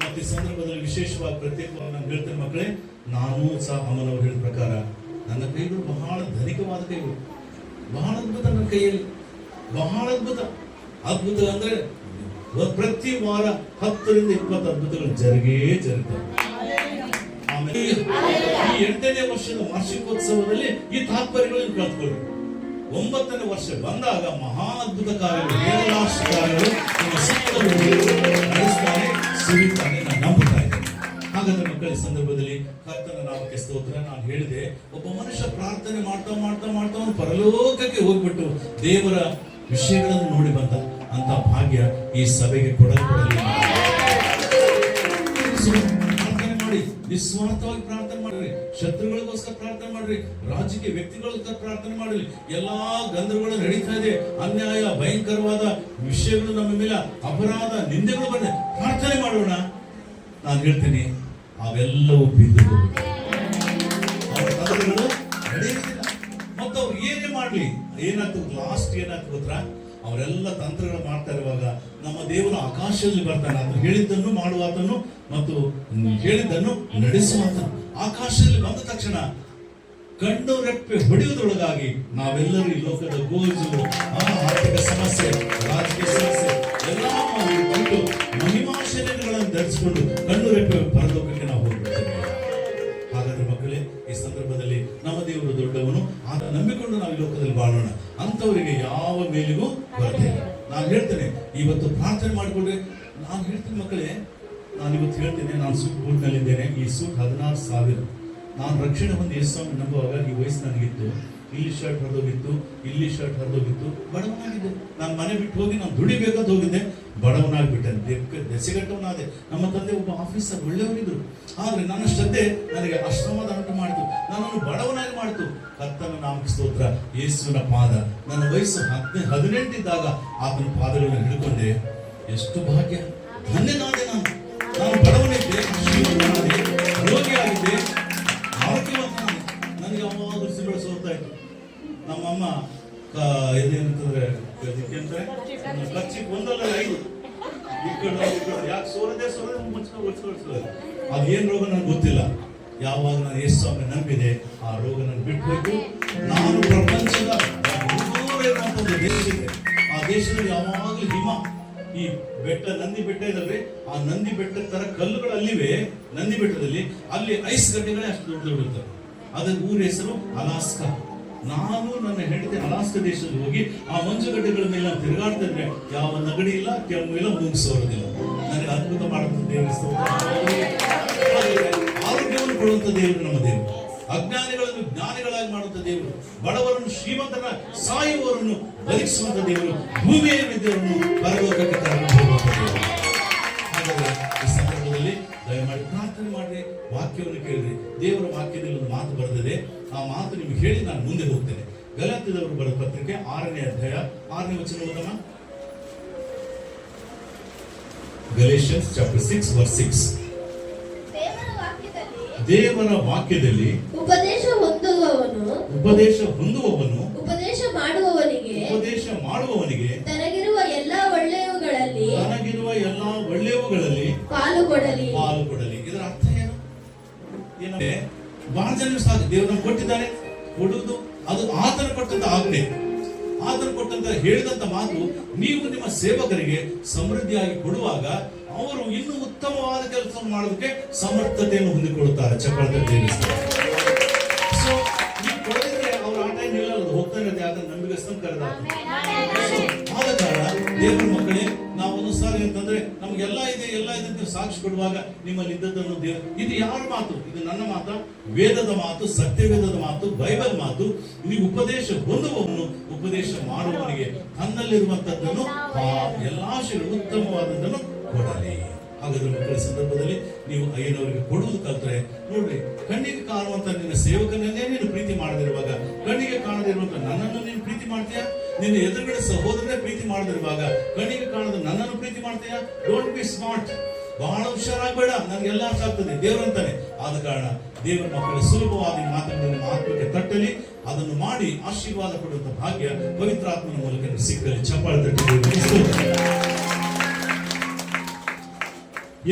ಮತ್ತೆ ಈ ಸಂದರ್ಭದಲ್ಲಿ ವಿಶೇಷವಾಗಿ ಪ್ರತ್ಯೇಕವಾಗಿ ನಾನು ಹೇಳ್ತೇನೆ ಮಕ್ಕಳೇ, ನಾನು ಸಹ ಅಮ್ಮನವರು ಹೇಳಿದ ಪ್ರಕಾರ ನನ್ನ ಕೈಗಳು ಬಹಳ ಧನಿಕವಾದ ಕೈಗಳು, ಬಹಳ ಅದ್ಭುತ. ನನ್ನ ಕೈಯಲ್ಲಿ ಬಹಳ ಅದ್ಭುತ ಅಂದ್ರೆ ಪ್ರತಿ ವಾರ 10 ರಿಂದ 20 ಅದ್ಭುತಗಳು ಜರುಗುತ್ತವೆ. ಆಮೇಲೆ ಈ 8ನೇ ವರ್ಷದ ವಾರ್ಷಿಕೋತ್ಸವದಲ್ಲಿ ಈ ತಾತ್ಪರ್ಯಗಳನ್ನು ಕಲ್ತ್ಕೊಳ್ಳಿ. 9ನೇ ವರ್ಷ ಬಂದಾಗ ಮಹಾ ಅದ್ಭುತ ಕಾರ್ಯಗಳು, ಹೇಳಲಾರ್ದ ಕಾರ್ಯಗಳು ನಿಮ್ಮ ಸುತ್ತಲೂ ನಡೆಸ್ತಾನೆ, ಸುರಿತಾನೆ, ನಾನು ನಂಬುತ್ತಾ ಇದ್ದೇನೆ. ಹಾಗಾದ್ರೆ ಮಕ್ಕಳ ಸಂದರ್ಭದಲ್ಲಿ ಕರ್ತನ ನಾಮಕ್ಕೆ ಸ್ತೋತ್ರ. ನಾನು ಹೇಳಿದೆ, ಒಬ್ಬ ಮನುಷ್ಯ ಪ್ರಾರ್ಥನೆ ಮಾಡ್ತಾ ಮಾಡ್ತಾ ಮಾಡ್ತಾ ಅವನು ಪರಲೋಕಕ್ಕೆ ಹೋಗ್ಬಿಟ್ಟು ದೇವರ ವಿಷಯಗಳನ್ನು ನೋಡಿ ಬಂದ ಅಂತ ಭಾಗ್ಯ ಈ ಸಭೆಗೆ ಕೊಡಲ್ಪಡಲಿ. ಪ್ರಾರ್ಥನೆ ಮಾಡಿ, ನಿಸ್ವಾರ್ಥವಾಗಿ ಪ್ರಾರ್ಥನೆ ಮಾಡ್ರಿ, ಶತ್ರುಗಳಿಗೋಸ್ಕರ ಪ್ರಾರ್ಥನೆ ಮಾಡ್ರಿ, ರಾಜಕೀಯ ವ್ಯಕ್ತಿಗಳಿಗೋಸ್ಕರ ಪ್ರಾರ್ಥನೆ ಮಾಡ್ರಿ. ಎಲ್ಲಾ ಗಂಧಗಳು ನಡೀತಾ ಇದೆ, ಅನ್ಯಾಯ, ಭಯಂಕರವಾದ ವಿಷಯಗಳು ನಮ್ಮ ಮೇಲೆ, ಅಪರಾಧ, ನಿಂದೆಗಳು ಬಂದೆ, ಪ್ರಾರ್ಥನೆ ಮಾಡೋಣ. ನಾನು ಹೇಳ್ತೀನಿ, ಅವೆಲ್ಲವೂ ಬಿದ್ದು ಅವರ ತಂತ್ರಗಳು ನಡೆಯುತ್ತಿಲ್ಲ. ಮತ್ತು ಅವ್ರು ಏನೇ ಮಾಡ್ಲಿ, ಏನಾಗ್ತದೆ ಲಾಸ್ಟ್ ಏನಾಗ್ತದೆ ಗೊತ್ತಾ? ಅವರೆಲ್ಲ ತಂತ್ರಗಳು ಮಾಡ್ತಾ ಇರುವಾಗ ನಮ್ಮ ದೇವರು ಆಕಾಶದಲ್ಲಿ ಬರ್ತಾನೆ. ಆತನು ಹೇಳಿದ್ದನ್ನು ಮಾಡುವಾತನು ಮತ್ತು ಹೇಳಿದ್ದನ್ನು ನಡೆಸುವಾತನು. ಆಕಾಶದಲ್ಲಿ ಬಂದ ತಕ್ಷಣ ಕಣ್ಣು ರೆಪ್ಪೆ ಹೊಡೆಯುವುದರೊಳಗಾಗಿ ನಾವೆಲ್ಲರೂ ಈ ಲೋಕದ ಗೋಜು, ಆರ್ಥಿಕ ಸಮಸ್ಯೆ, ರಾಜಕೀಯ ಸಮಸ್ಯೆ ಎಲ್ಲ ಬಿಟ್ಟು ಮಹಿಮಾಶಯಗಳನ್ನು ಧರಿಸಿಕೊಂಡು ಕಣ್ಣು ರೆಪ್ಪೆ ಪರಲೋಕಕ್ಕೆ ನಾವು ಹೋಗ್ಬಿಡ್ತೇವೆ. ಹಾಗಾದ್ರೆ ಮಕ್ಕಳೇ, ಈ ಸಂದರ್ಭದಲ್ಲಿ ನಮ್ಮ ದೇವರು ದೊಡ್ಡವನು, ಆತ ನಂಬಿಕೊಂಡು ನಾವು ಈ ಲೋಕದಲ್ಲಿ ಬಾಳೋಣ. ಅಂತವರಿಗೆ ಯಾವ ಮೇಲಿಗೂ ಬರ್ತೇನೆ. ನಾನು ಹೇಳ್ತೇನೆ, ಇವತ್ತು ಪ್ರಾರ್ಥನೆ ಮಾಡಿಕೊಂಡ್ರೆ, ನಾನು ಹೇಳ್ತೀನಿ ಮಕ್ಕಳೇ, ನಾನು ಇವತ್ತು ಹೇಳ್ತೇನೆ, ನಾನು ಸೂಟ್ ಬೂಟ್ನಲ್ಲಿದ್ದೇನೆ. ಈ ಸೂಟ್ 16,000. ನಾನು ರಕ್ಷಣೆ ಹೊಂದಿ ಯೇಸು ನಂಬುವಾಗ ಈ ವಯಸ್ಸು ನನಗಿತ್ತು. ಇಲ್ಲಿ ಶರ್ಟ್ ಹರಿದೋಗಿತ್ತು, ಇಲ್ಲಿ ಶರ್ಟ್ ಹರಿದೋಗಿತ್ತು, ಬಡವನಾಗಿದ್ದೆ. ನಾನು ಮನೆ ಬಿಟ್ಟು ಹೋಗಿ ನಾನು ದುಡಿಬೇಕಂತ ಹೋಗಿದ್ದೆ, ಬಡವನಾಗ್ಬಿಟ್ಟೆ, ದೆಸೆಗಟ್ಟವನಾದೆ. ನಮ್ಮ ತಂದೆ ಒಬ್ಬ ಆಫೀಸರ್, ಒಳ್ಳೆಯವರಿದ್ರು. ಆದ್ರೆ ನನ್ನ ಶ್ರದ್ಧೆ ನನಗೆ ಅಶ್ರಮದ ಉಂಟು ಮಾಡಿತು, ನನ್ನನ್ನು ಬಡವನಾಗಿ ಮಾಡಿತು. ಕರ್ತನ ನಾಮಕ್ಕೆ ಸ್ತೋತ್ರ. ಯೇಸುವಿನ ಪಾದ, ನನ್ನ ವಯಸ್ಸು 18 ಇದ್ದಾಗ ಆತನ ಪಾದಗಳನ್ನು ಹಿಡ್ಕೊಂಡೆ. ಎಷ್ಟು ಭಾಗ್ಯ, ಧನ್ಯನಾದೆ ನಾನು ಬಡವನಿದ್ದೆ, ಶ್ರೀಮಂತನಾದೆ, ರೋಗಿಯಾಗಿದ್ದೆ, ಆರೋಗ್ಯವಂತನಾದೆ. ನನಗೆ ಯಾವಾಗಲೂ ಸಿಗಳು ಸೋರ್ತಾ ಇತ್ತು. ನಮ್ಮಮ್ಮ ಇದೇನಂತಂದ್ರೆ ಖರ್ಚಿಗೆ ಒಂದಲ್ಲ 5 ಈ ಕಡೆ ಯಾಕೆ ಸೋರದೆ ಮುಚ್ಕೊಂಡು ಅದೇನ್ ರೋಗ ನನಗೆ ಗೊತ್ತಿಲ್ಲ. ಯಾವಾಗ ನಾನು ಯೇಸು ಸ್ವಾಮಿ ನಂಬಿದೆ, ಆ ರೋಗ ನನಗೆ ಬಿಟ್ಟು ಹೋಯ್ತು. ನಾನು ಪ್ರಪಂಚದ ಒಂದು ದೇಶ ಇದೆ, ಆ ದೇಶದಲ್ಲಿ ಯಾವಾಗಲೂ ಹಿಮ, ಈ ಬೆಟ್ಟ ನಂದಿ ಬೆಟ್ಟ ಇದಲ್ರಿ, ಆ ನಂದಿ ಬೆಟ್ಟದ ತರ ಕಲ್ಲುಗಳು ಅಲ್ಲಿವೆ. ನಂದಿ ಬೆಟ್ಟದಲ್ಲಿ ಅಲ್ಲಿ ಐಸ್ ಗಡ್ಡೆಗಳೇ ಅಷ್ಟು ದೊಡ್ಡ ಇರ್ತವೆ. ಅದರ ಊರ ಹೆಸರು ಅಲಾಸ್ಕಾ. ನಾನು ನನ್ನ ಹೆಂಡತಿ ಅಲಾಸ್ಕಾ ದೇಶದಲ್ಲಿ ಹೋಗಿ ಆ ಮಂಜುಗಡ್ಡೆಗಳ ಮೇಲೆ ನಾವು ತಿರುಗಾಡ್ತಾ ಇದ್ರೆ ಯಾವ ನಗಡಿ ಇಲ್ಲ, ಕೆಮ್ಮು ಇಲ್ಲ, ಮುಗಿಸೋರೋದಿಲ್ಲ. ನನಗೆ ಅದ್ಭುತ ಮಾಡುವಂತ ದೇವರು, ಆರೋಗ್ಯವನ್ನು ಕೊಡುವಂತ ದೇವರು ನಮ್ಮ ದೇವರು, ಅಜ್ಞಾನಿಗಳನ್ನು ಜ್ಞಾನಿಗಳಾಗಿ ಮಾಡುವಂತ ದೇವರು, ಬಡವರನ್ನು ಶ್ರೀಮಂತರ, ಸಾಯುವವರನ್ನು ಬದುಕಿಸುವಂತ ದೇವರು, ಭೂಮಿಯ ದೇವರನ್ನು ಪರಲೋಕಕ್ಕೆ ಕರೆದುಕೊಳ್ಳುವಂತ ದೇವರು. ಹಾಗಾದ್ರೆ ಈ ಸಂದರ್ಭದಲ್ಲಿ ದಯಮಾಡಿ ಪ್ರಾರ್ಥನೆ ಮಾಡಿ, ವಾಕ್ಯವನ್ನು ಕೇಳಿದ್ರಿ. ದೇವರ ವಾಕ್ಯದಲ್ಲಿ ಒಂದು ಮಾತು ಬರೆದಿದೆ, ಆ ಮಾತು ನಿಮ್ಗೆ ಹೇಳಿ ನಾನು ಮುಂದೆ ಹೋಗ್ತೇನೆ. ಗಲಾತ್ಯದವರು ಬರೆದ ಪತ್ರಿಕೆ 6ನೇ ಅಧ್ಯಾಯ 6ನೇ ವಚನ ಓದೋಣ. Galatians chapter 6 verse 6. ದೇವರ ವಾಕ್ಯದಲ್ಲಿ ಉಪದೇಶ ಹೊಂದುವವನು ಉಪದೇಶ ಮಾಡುವವನಿಗೆ ತನಗಿರುವ ಎಲ್ಲಾ ಒಳ್ಳೆಯವುಗಳಲ್ಲಿ ಪಾಲು ಕೊಡಲಿ. ಇದರ ಅರ್ಥ ಏನು? ಏನಂದ್ರೆ ಬಹಳ ಜನ ಸಾಕು, ದೇವರು ಕೊಟ್ಟಿದ್ದಾನೆ, ಕೊಡುವುದು ಅದು ಆತನ ಕೊಟ್ಟಂತ ಆಜ್ಞೆ, ಆತನ ಕೊಟ್ಟಂತ ಹೇಳಿದಂತ ಮಾತು. ನೀವು ನಿಮ್ಮ ಸೇವಕರಿಗೆ ಸಮೃದ್ಧಿಯಾಗಿ ಕೊಡುವಾಗ ಅವರು ಇನ್ನೂ ಉತ್ತಮವಾದ ಕೆಲಸವನ್ನು ಮಾಡೋದಕ್ಕೆ ಸಮರ್ಥತೆಯನ್ನು ಹೊಂದಿಕೊಳ್ಳುತ್ತಾರೆ. ಚಕ್ರದಲ್ಲಿ ಸೊ ನೀವು ಕೊಡದಿದ್ರೆ ಅವ್ರ ಆ ಟೈಮ್ ಇಲ್ಲ, ಅದು ಹೋಗ್ತಾ ಇರುತ್ತೆ. ಯಾಕಂದ್ರೆ ನಂಬಿಗಸ್ತಂತ ಕರೆದ ಆದ ಕಾರಣ ದೇವರ ಮಕ್ಕಳೇ, ನಾವು ಒಂದೊಂದು ಸಾರಿ ಅಂತಂದ್ರೆ ನಮ್ಗೆಲ್ಲ ಇದೆ ಅಂತ ಸಾಕ್ಷಿ ಕೊಡುವಾಗ ನಿಮ್ಮಲ್ಲಿ ಇದ್ದದ್ದನ್ನು ದೇವರು, ಇದು ಯಾರ ಮಾತು? ಇದು ನನ್ನ ಮಾತು, ವೇದದ ಮಾತು, ಸತ್ಯವೇದದ ಮಾತು, ಬೈಬಲ್ ಮಾತು. ನೀವು ಉಪದೇಶ ಹೊಂದುವವನು ಉಪದೇಶ ಮಾಡುವವನಿಗೆ ತನ್ನಲ್ಲಿರುವಂತದ್ದನ್ನು ಎಲ್ಲಾ ಉತ್ತಮವಾದದ್ದನ್ನು ಕೊಡಲಿ. ಹಾಗಾದ್ರೆ ಮಕ್ಕಳ ಸಂದರ್ಭದಲ್ಲಿ ನೀವು ಅಯ್ಯನವರಿಗೆ ಕೊಡುವುದು ಕಲ್ತ್ರೆ ನೋಡ್ರಿ, ಕಣ್ಣಿಗೆ ಕಾಣುವಂತ ನಿನ್ನ ಸೇವಕನನ್ನೇ ನೀನು ಪ್ರೀತಿ ಮಾಡದಿರುವಾಗ, ಕಣ್ಣಿಗೆ ಕಾಣದಿರುವಂತ ನನ್ನನ್ನು ನೀನು ಪ್ರೀತಿ ಮಾಡ್ತೀಯಾ? ನಿನ್ನ ಎದುರುಗಡೆ ಸಹೋದರನೇ ಪ್ರೀತಿ ಮಾಡದಿರುವಾಗ ಕಣ್ಣಿಗೆ ಕಾಣದ ನನ್ನನ್ನು ಪ್ರೀತಿ ಮಾಡ್ತೀಯಾ? ಡೋಂಟ್ ಬಿ ಸ್ಮಾರ್ಟ್, ಬಹಳ ಹುಷಾರಾಗಬೇಡ, ನನಗೆಲ್ಲ ಅರ್ಥ ಆಗ್ತದೆ ದೇವರಂತಾನೆ. ಆದ ಕಾರಣ ದೇವರ ಮಕ್ಕಳು ಸುಲಭವಾಗಿ ಮಾತುಗಳನ್ನು ನಿಮ್ಮ ಆತ್ಮಕ್ಕೆ ತಟ್ಟಲಿ, ಅದನ್ನು ಮಾಡಿ ಆಶೀರ್ವಾದ ಕೊಡುವಂತ ಭಾಗ್ಯ ಪವಿತ್ರಾತ್ಮನ ಮೂಲಕ ಸಿಕ್ಕಲಿ. ಚಪ್ಪಾಳೆ ತಟ್ಟಿ.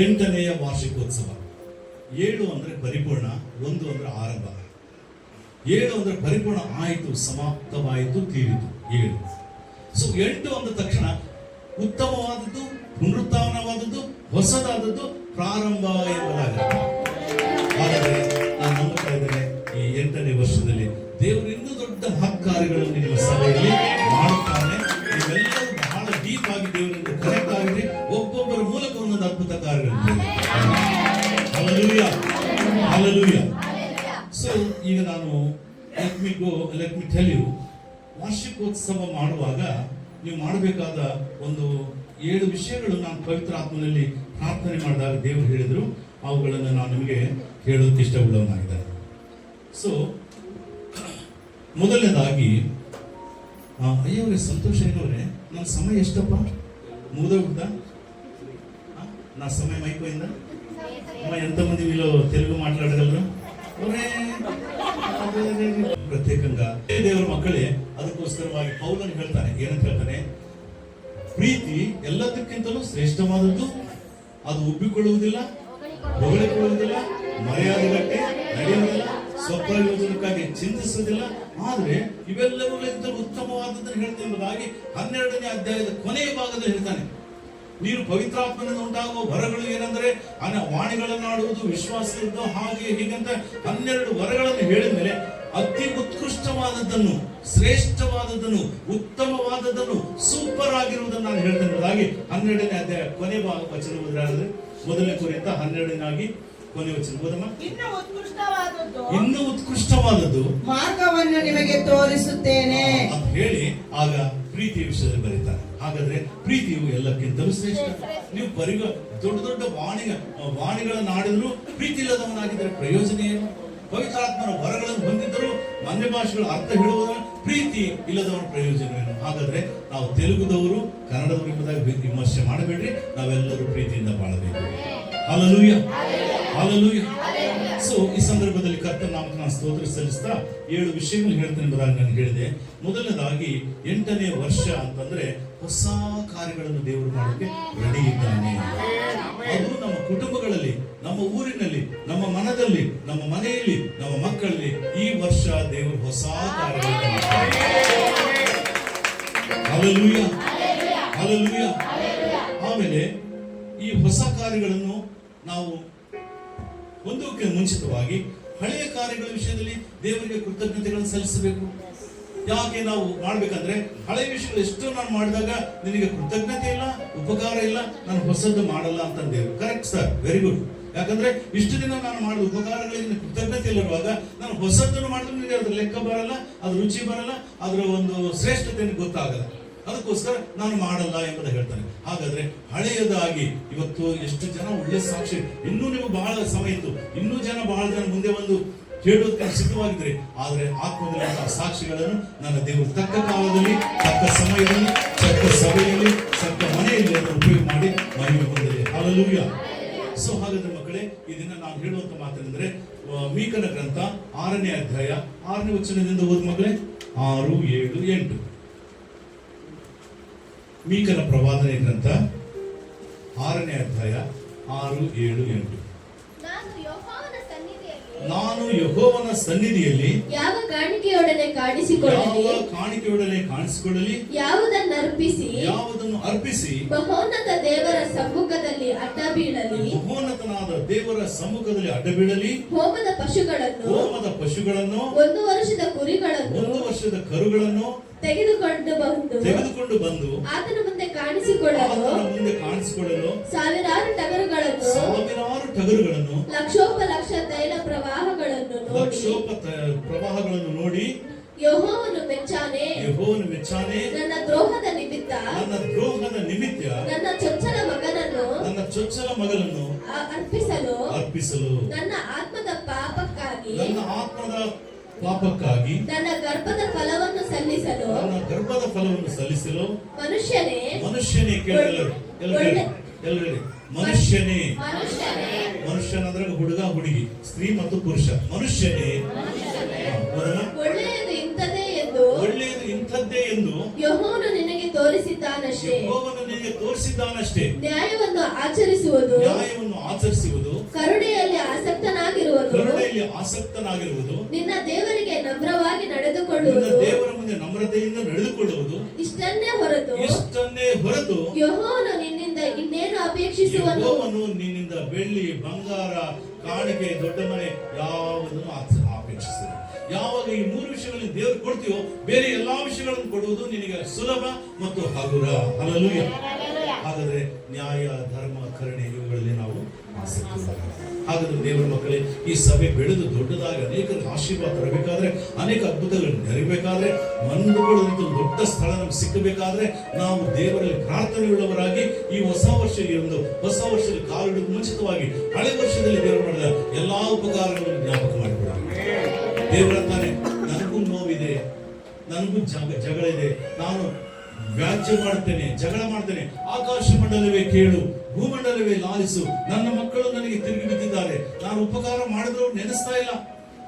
8ನೇ ವಾರ್ಷಿಕೋತ್ಸವ. 7 ಅಂದ್ರೆ ಪರಿಪೂರ್ಣ, 1 ಅಂದ್ರೆ ಆರಂಭ. 7 ಅಂದ್ರೆ ಪರಿಪೂರ್ಣ ಆಯಿತು, ಸಮಾಪ್ತವಾಯಿತು, ತೀರಿತು. 7. ಸೊ 8 ಅಂದ ತಕ್ಷಣ ಉತ್ತಮವಾದದ್ದು, ಪುನರುತ್ಥಾನವಾದದ್ದು, ಹೊಸದಾದದ್ದು, ಪ್ರಾರಂಭ ಎಂಬುದಾಗುತ್ತೆ. ಆದರೆ ನಾನು ನಂಬುತ್ತಾ ಇದ್ದೇನೆ, ಈ 8ನೇ ವರ್ಷದಲ್ಲಿ ದೇವರು ಇನ್ನೂ ದೊಡ್ಡ ಮಹತ್ಕಾರ್ಯಗಳನ್ನು ನಿಮ್ಮ ಸಭೆಯಲ್ಲಿ ಮಾಡುತ್ತಾನೆ. ನೀವೆಲ್ಲರೂ ಬಹಳ ಡೀಪ್ ಆಗಿ ದೇವರಿಂದ ಕನೆಕ್ಟ್ ಆಗಿರಿ. ಒಬ್ಬೊಬ್ಬರ ಮೂಲಕ ಒಂದೊಂದು ಅದ್ಭುತ ಕಾರ್ಯಗಳು. Hallelujah. ಸೊ ಈಗ ನಾನು ಲೆಟ್ ಮಿ ಟೆಲ್ ಯು, ವಾರ್ಷಿಕೋತ್ಸವ ಮಾಡುವಾಗ ನೀವು ಮಾಡಬೇಕಾದ ಒಂದು 7 ವಿಷಯಗಳು ನಾನು ಪವಿತ್ರ ಆತ್ಮನಲ್ಲಿ ಪ್ರಾರ್ಥನೆ ಮಾಡಿದಾಗ ದೇವರು ಹೇಳಿದ್ರು. ಅವುಗಳನ್ನು ನಾನು ನಿಮಗೆ ಹೇಳೋದಕ್ಕೆ ಇಷ್ಟವುಳ್ಳವನಾಗಿದ್ದೇನೆ. ಸೊ ಮೊದಲನೇದಾಗಿ, ಅಯ್ಯವರೇ ಸಂತೋಷ ಏನವ್ರೆ, ನನ್ನ ಸಮಯ ಎಷ್ಟಪ್ಪ ಮುಗಿದೋಗ್ತ నా సమయం అయిపోయిందా? ఎంతమంది మీలో తెలుగు మాట్లాడగలరు? ಪ್ರತ್ಯೇಕಂగా ದೇವರ ಮಕ್ಕಳೇ, ಅದಕ್ಕೋಸ್ಕರವಾಗಿ ಪೌಲನು ಹೇಳ್ತಾನೆ, ಏನಂತ ಹೇಳ್ತಾನೆ? ಪ್ರೀತಿ ಎಲ್ಲದಕ್ಕಿಂತಲೂ ಶ್ರೇಷ್ಠವಾದದ್ದು, ಅದು ಉಬ್ಬಿಕೊಳ್ಳುವುದಿಲ್ಲ, ಹೊಗಳಿಕೊಳ್ಳುವುದಿಲ್ಲ, ಮರ್ಯಾದೆಗಟ್ಟೆ ನಡೆಯುವುದಿಲ್ಲ, ಸ್ವಪ್ರಯೋಜನಕ್ಕಾಗಿ ಚಿಂತಿಸುವುದಿಲ್ಲ, ಆದ್ರೆ ಇವೆಲ್ಲವುಗಳಿಂದ ಉತ್ತಮವಾದದ್ದನ್ನು ಹೇಳ್ತೇನೆ ಎಂಬುದಾಗಿ 12ನೇ ಅಧ್ಯಾಯದ ಕೊನೆಯ ಭಾಗದಲ್ಲಿ ಹೇಳ್ತಾನೆ. ನೀನು ಪವಿತ್ರಾತ್ಮನಿಂದ ಉಂಟಾಗುವ ವರಗಳು ಏನಂದ್ರೆ ವಾಣಿಗಳನ್ನು ಆಡುವುದು, ವಿಶ್ವಾಸದ್ದು, ಹಾಗೆ ಹೀಗಂತ 12 ವರಗಳನ್ನು ಹೇಳಿದ ಮೇಲೆ ಅತಿ ಉತ್ಕೃಷ್ಟವಾದದ್ದನ್ನು, ಶ್ರೇಷ್ಠವಾದದ್ದನ್ನು, ಉತ್ತಮವಾದದ್ದನ್ನು, ಸೂಪರ್ ಆಗಿರುವುದನ್ನು ನಾನು ಹೇಳ್ತೇನೆ ಎಂಬುದಾಗಿ 12ನೇ ಅಧ್ಯಾಯ ಕೊನೆ ವಚನ ಓದಿದ್ರೆ, ಮೊದಲನೇ ಕೊರಿಂಥ 12ನೇ ಕೊನೆ ವಚನ ಓದಮ್ಮ. ಇನ್ನು ಉತ್ಕೃಷ್ಟವಾದದ್ದು ಮಾರ್ಗವನ್ನು ನಿಮಗೆ ತೋರಿಸುತ್ತೇನೆ ಅಂತ ಹೇಳಿ ಆಗ ಪ್ರೀತಿಯ ವಿಷಯದಲ್ಲಿ ಬರೀತಾರೆ. ಹಾಗಾದ್ರೆ ಪ್ರೀತಿಯು ಎಲ್ಲಕ್ಕಿಂತಲೂ ಶ್ರೇಷ್ಠ. ನೀವು ದೊಡ್ಡ ದೊಡ್ಡ ವಾಣಿಗಳನ್ನು ಆಡಿದ್ರು ಪ್ರೀತಿ ಇಲ್ಲದವನಾಗಿದ್ದರೆ ಪ್ರಯೋಜನ ಏನು? ಪವಿತ್ರಾತ್ಮನ ವರಗಳನ್ನು ಹೊಂದಿದ್ದರು, ಅನ್ಯ ಭಾಷೆಗಳ ಅರ್ಥ ಹೇಳುವುದನ್ನು ಪ್ರೀತಿ ಇಲ್ಲದವರ ಪ್ರಯೋಜನವೇನು? ಹಾಗಾದ್ರೆ ನಾವು ತೆಲುಗುದವರು ಕನ್ನಡದವರು ಎಂಬುದಾಗಿ ವಿಮರ್ಶೆ ಮಾಡಬೇಡ್ರಿ, ನಾವೆಲ್ಲರೂ ಪ್ರೀತಿಯಿಂದ ಬಾಳಬೇಕು. Hallelujah, hallelujah. ಸೊ ಈ ಸಂದರ್ಭದಲ್ಲಿ ಕರ್ತನ ನಾಮಕ್ಕೆ ನಾನು ಸ್ತೋತ್ರ ಸಲ್ಲಿಸ್ತಾ 7 ವಿಷಯಗಳು ಹೇಳ್ತೇನೆ ಎಂಬುದಾಗಿ ನಾನು ಹೇಳಿದೆ. ಮೊದಲನೇದಾಗಿ 8ನೇ ವರ್ಷ ಅಂತಂದ್ರೆ ಹೊಸ ಕಾರ್ಯಗಳನ್ನು ದೇವರು ಮಾಡೋಕೆ ರೆಡಿ ಇದ್ದಾನೆ. ಅದು ನಮ್ಮ ಕುಟುಂಬಗಳಲ್ಲಿ, ನಮ್ಮ ಊರಿನಲ್ಲಿ, ನಮ್ಮ ಮನದಲ್ಲಿ, ನಮ್ಮ ಮನೆಯಲ್ಲಿ, ನಮ್ಮ ಮಕ್ಕಳಲ್ಲಿ ಈ ವರ್ಷ ದೇವರು ಹೊಸ ಕಾರ್ಯಗಳನ್ನು ಮಾಡ್ತಾನೆ. Hallelujah, hallelujah. ಆಮೇಲೆ ಈ ಹೊಸ ಕಾರ್ಯಗಳನ್ನು ನಾವು ಹೊಂದುವುದಕ್ಕೆ ಮುಂಚಿತವಾಗಿ ಹಳೆಯ ಕಾರ್ಯಗಳ ವಿಷಯದಲ್ಲಿ ದೇವರಿಗೆ ಕೃತಜ್ಞತೆಗಳನ್ನು ಸಲ್ಲಿಸಬೇಕು. ಯಾಕೆ ನಾವು ಮಾಡ್ಬೇಕಂದ್ರೆ ಹಳೆಯ ವಿಷಯಗಳು ಎಷ್ಟೋ ನಾನು ಮಾಡಿದಾಗ ನಿನಗೆ ಕೃತಜ್ಞತೆ ಇಲ್ಲ, ಉಪಕಾರ ಇಲ್ಲ, ನಾನು ಹೊಸದ್ದು ಮಾಡಲ್ಲ ಅಂತ ದೇವರು. Correct sir, very good. ಯಾಕಂದ್ರೆ ಇಷ್ಟು ದಿನ ನಾನು ಮಾಡಿದ ಉಪಕಾರಗಳಿಗೆ ಕೃತಜ್ಞತೆ ಇಲ್ಲಿರುವಾಗ ನಾನು ಹೊಸದನ್ನು ಮಾಡಿದ್ರೆ ನಿನಗೆ ಅದ್ರ ಲೆಕ್ಕ ಬರಲ್ಲ, ಅದ್ರ ರುಚಿ ಬರಲ್ಲ, ಅದರ ಒಂದು ಶ್ರೇಷ್ಠತೆ ಗೊತ್ತಾಗಲ್ಲ. ಅದಕ್ಕೋಸ್ಕರ ನಾನು ಮಾಡಲ್ಲ ಎಂಬುದು ಹೇಳ್ತಾನೆ. ಹಾಗಾದ್ರೆ ಹಳೆಯದಾಗಿ ಇವತ್ತು ಎಷ್ಟು ಜನ ಒಳ್ಳೆ ಸಾಕ್ಷಿ, ಇನ್ನೂ ನೀವು ಬಹಳ ಸಮಯ ಇತ್ತು, ಇನ್ನೂ ಬಹಳ ಜನ ಮುಂದೆ ಬಂದು ಹೇಳೋದಕ್ಕೆ ಸಿದ್ಧವಾಗಿದ್ರೆ, ಆದ್ರೆ ಆತ್ಮದಲ್ಲಿ ಸಾಕ್ಷಿಗಳನ್ನು ನನ್ನ ದೇವರು ತಕ್ಕ ಕಾಲದಲ್ಲಿ, ತಕ್ಕ ಸಮಯದಲ್ಲಿ, ತಕ್ಕ ಸಭೆಯಲ್ಲಿ, ತಕ್ಕ ಮನೆಯಲ್ಲಿ ಅದನ್ನು ಉಪಯೋಗ ಮಾಡಿ ಮಹಿಮೆ ಹೊಂದಿದೆ. ಹಲ್ಲೆಲೂಯ. ಸೊ ಹಾಗಾದ್ರೆ ಮಕ್ಕಳೇ, ಈ ದಿನ ನಾನು ಹೇಳುವಂತ ಮಾತೇನೆಂದ್ರೆ ಮೀಕನ ಗ್ರಂಥ 6ನೇ ಅಧ್ಯಾಯ 6ನೇ ವಚನದಿಂದ ಓದ್ ಮಕ್ಕಳೇ. 6, 7, 8. ಮೀಕನ ಪ್ರವಾದನೆ ಗ್ರಂಥ 6ನೇ ಅಧ್ಯಾಯ 6, 7, 8. ನಾನು ಯೆಹೋವನ ಸನ್ನಿಧಿಯಲ್ಲಿ ಯಾವ ಕಾಣಿಕೆಯೊಡನೆ ಕಾಣಿಸಿಕೊಳ್ಳಲಿ, ಯಾವುದನ್ನು ಅರ್ಪಿಸಿ ಮಹೋನ್ನತ ದೇವರ ಸಮ್ಮುಖದಲ್ಲಿ ಮಹೋನ್ನತನಾದ ದೇವರ ಸಮ್ಮುಖದಲ್ಲಿ ಅಡ್ಡಬೀಳಲಿ, ಹೋಮದ ಪಶುಗಳನ್ನು 1 ವರ್ಷದ ಕುರಿಗಳನ್ನು 1 ವರ್ಷದ ಕರುಗಳನ್ನು ತೆಗೆದುಕೊಂಡು ಬಂದು ಆತನ ಮುಂದೆ ಕಾಣಿಸಿಕೊಳ್ಳಲು ಸಾವಿರಾರು ಟಗರುಗಳನ್ನು ಲಕ್ಷೋಪಲಕ್ಷ ತೈಲ ಪ್ರವಾಹಗಳನ್ನು ನೋಡಿ ಯೆಹೋವನು ಮೆಚ್ಚಾನೆ, ನನ್ನ ದ್ರೋಹದ ನಿಮಿತ್ತ ನನ್ನ ಚೊಚ್ಚಲ ಮಗನನ್ನು ಅರ್ಪಿಸಲು ನನ್ನ ಆತ್ಮದ ಪಾಪಕ್ಕಾಗಿ ನನ್ನ ಗರ್ಭದ ಫಲವನ್ನು ಸಲ್ಲಿಸಲು ಮನುಷ್ಯನೇ ಮನುಷ್ಯನಂದ್ರೆ ಹುಡುಗ ಹುಡುಗಿ, ಸ್ತ್ರೀ ಮತ್ತು ಪುರುಷ. ಮನುಷ್ಯನೇ ಒಳ್ಳೆಯದು ಇಂಥದ್ದೇ ಎಂದು ಯೆಹೋವನು ನಿನಗೆ ತೋರಿಸಿದ್ದಾನಷ್ಟೇ. ನ್ಯಾಯವನ್ನು ಆಚರಿಸುವುದು, ಕರುಣೆಯಲ್ಲಿ ಆಸಕ್ತನಾಗಿರುವುದು, ನಿನ್ನ ದೇವರಿಗೆ ನಮ್ರವಾಗಿ ನಡೆದುಕೊಳ್ಳುವುದು, ದೇವರ ಮುಂದೆ ನಮ್ರತೆಯಿಂದ ನಡೆದುಕೊಳ್ಳುವುದು, ಇಷ್ಟನ್ನೇ ಹೊರತು ಯೆಹೋವನು ನಿನ್ನಿಂದ ಇನ್ನೇನು ಅಪೇಕ್ಷಿಸುವನು. ನಿನ್ನಿಂದ ಬೆಳ್ಳಿ, ಬಂಗಾರ, ಕಾಣಿಕೆ, ದೊಡ್ಡ ಮನೆ ಯಾವುದನ್ನು ಅಪೇಕ್ಷಿಸಿದೆ. ಯಾವಾಗ ಈ 3 ವಿಷಯಗಳಲ್ಲಿ ದೇವರು ಕೊಡ್ತೀವೋ, ಬೇರೆ ಎಲ್ಲಾ ವಿಷಯಗಳನ್ನು ಕೊಡುವುದು ನಿನಗೆ ಸುಲಭ ಮತ್ತು ಹಗುರ. ಹಲ್ಲೆಲೂಯ. ಹಾಗಾದ್ರೆ ನ್ಯಾಯ, ಧರ್ಮ, ಕರುಣೆ ಇವುಗಳಲ್ಲಿ ನಾವು ಆಸಕ್ತಿ. ಹಾಗಾದ್ರೆ ದೇವರ ಮಕ್ಕಳೇ, ಈ ಸಭೆ ಬೆಳೆದು ದೊಡ್ಡದಾಗಿ ಅನೇಕರಿಗೆ ಆಶೀರ್ವಾದ ತರಬೇಕಾದ್ರೆ, ಅನೇಕ ಅದ್ಭುತಗಳು ನೆರವೇರಬೇಕಾದ್ರೆ, ಮಂದುಗಳಂತೂ ದೊಡ್ಡ ಸ್ಥಳ ನಮ್ಗೆ ಸಿಕ್ಕಬೇಕಾದ್ರೆ, ನಾವು ದೇವರಲ್ಲಿ ಪ್ರಾರ್ಥನೆ ಉಳ್ಳವರಾಗಿ ಈ ಹೊಸ ವರ್ಷದಲ್ಲಿ ಕಾಲಿಡುವ ಮುಂಚಿತವಾಗಿ ಹಳೆ ವರ್ಷದಲ್ಲಿ ದೇವರು ಮಾಡಿದ ಎಲ್ಲಾ ಉಪಕಾರಗಳನ್ನು ಜ್ಞಾಪಕ ಮಾಡಿಕೊಡಬೇಕು. ದೇವರಂತಾನೆ, ನನಗೂ ನೋವಿದೆ, ನನಗೂ ಜಗಳ ಇದೆ, ನಾನು ವ್ಯಾಜ್ಯ ಮಾಡ್ತೇನೆ, ಜಗಳ ಮಾಡ್ತೇನೆ. ಆಕಾಶ ಮಂಡಲವೇ ಕೇಳು, ಭೂಮಂಡಲವೇ ಲಾಲಿಸು, ನನ್ನ ಮಕ್ಕಳು ನನಗೆ ತಿರುಗಿ ಬಿದ್ದಿದ್ದಾರೆ, ನಾನು ಉಪಕಾರ ಮಾಡಿದ್ರು ನೆನೆಸ್ತಾ ಇಲ್ಲ,